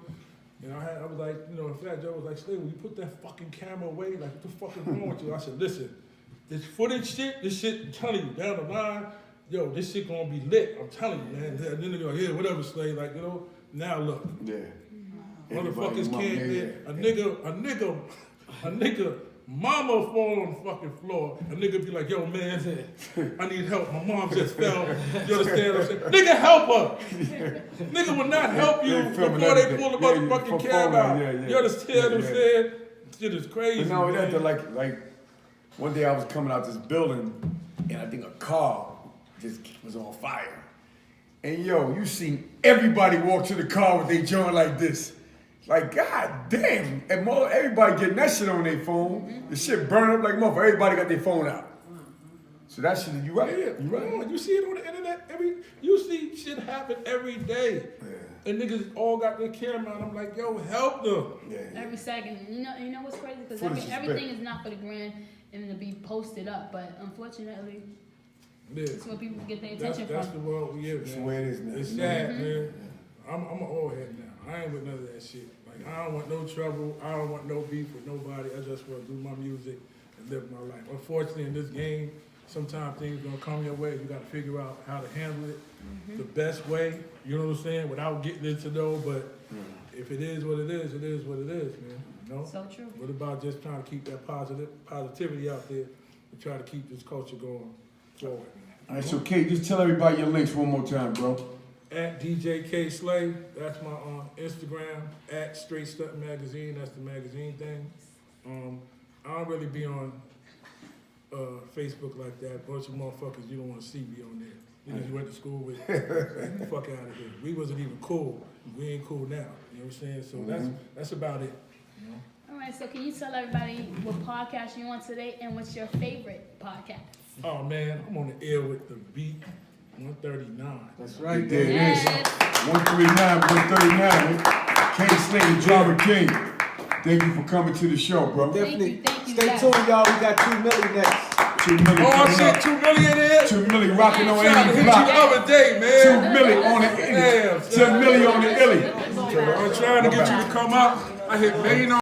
And I was like, you know, in fact, Joe was like, Slay, will you put that fucking camera away? Like, what the fuck is wrong with you? I said, listen, this footage shit, this shit, I'm telling you, down the line, yo, this shit gonna be lit. I'm telling you, man. And then they're like, yeah, whatever, Slay. Like, you know, now look. Yeah. Motherfuckers Everybody, can't, a nigga, mama fall on the fucking floor. A nigga be like, yo, man, I need help. My mom just fell. You understand what I'm saying? Nigga, help her. Nigga will not help you before they pull the motherfucking cab out. You understand what I'm saying? Shit is crazy. But not only that, man. though, like one day I was coming out this building, and I think a car just was on fire. And yo, you seen everybody walk to the car with their joint like this. Like, god damn, and everybody getting that shit on their phone. The shit burn up like motherfucker. Everybody got their phone out. So that shit, you right. Yeah, You right. come on, you see it on the internet you see shit happen every day. Yeah. And niggas all got their camera and I'm like, yo, help them. Yeah. Every second. You know what's crazy? Because Footage is everything big. is not for the gram and to be posted up. But unfortunately, Yeah. it's where people get their That's attention the from. world we live in. That's the way it is now. It's sad, man. I'm an old head now. I ain't with none of that shit. Like, I don't want no trouble. I don't want no beef with nobody. I just want to do my music and live my life. Unfortunately, in this game, sometimes things gonna come your way. You gotta figure out how to handle it the best way. You know what I'm saying? Without getting into though, but if it is what it is, it is what it is, man. You know? So true. What about just trying to keep that positivity out there and try to keep this culture going forward? All right, so Kate, just tell everybody your links one more time, bro. At DJ K Slay, that's my Instagram. At Straight Stunt Magazine, that's the magazine thing. I don't really be on Facebook like that. Bunch of motherfuckers you don't want to see me on there. Niggas you went to school with, fuck out of here. We wasn't even cool. We ain't cool now. You know what I'm saying? So that's about it. You know? All right, so can you tell everybody what podcast you're on today and what's your favorite podcast? Oh man, I'm on the air with the beat 139. That's right. There it Yes. is. 139, 139. Kate Slay, Driver King. Thank you for coming to the show, bro. Definitely. Thank you, Stay guys. tuned, y'all. We got 2 million next. 2 million Oh coming shit, up. 2 million in? 2 million rocking on Trying to any hit you block. the other day, 2 man. million on the illy. Damn, 2 million on the illy. I'm trying to get you to come up. I hit Maine on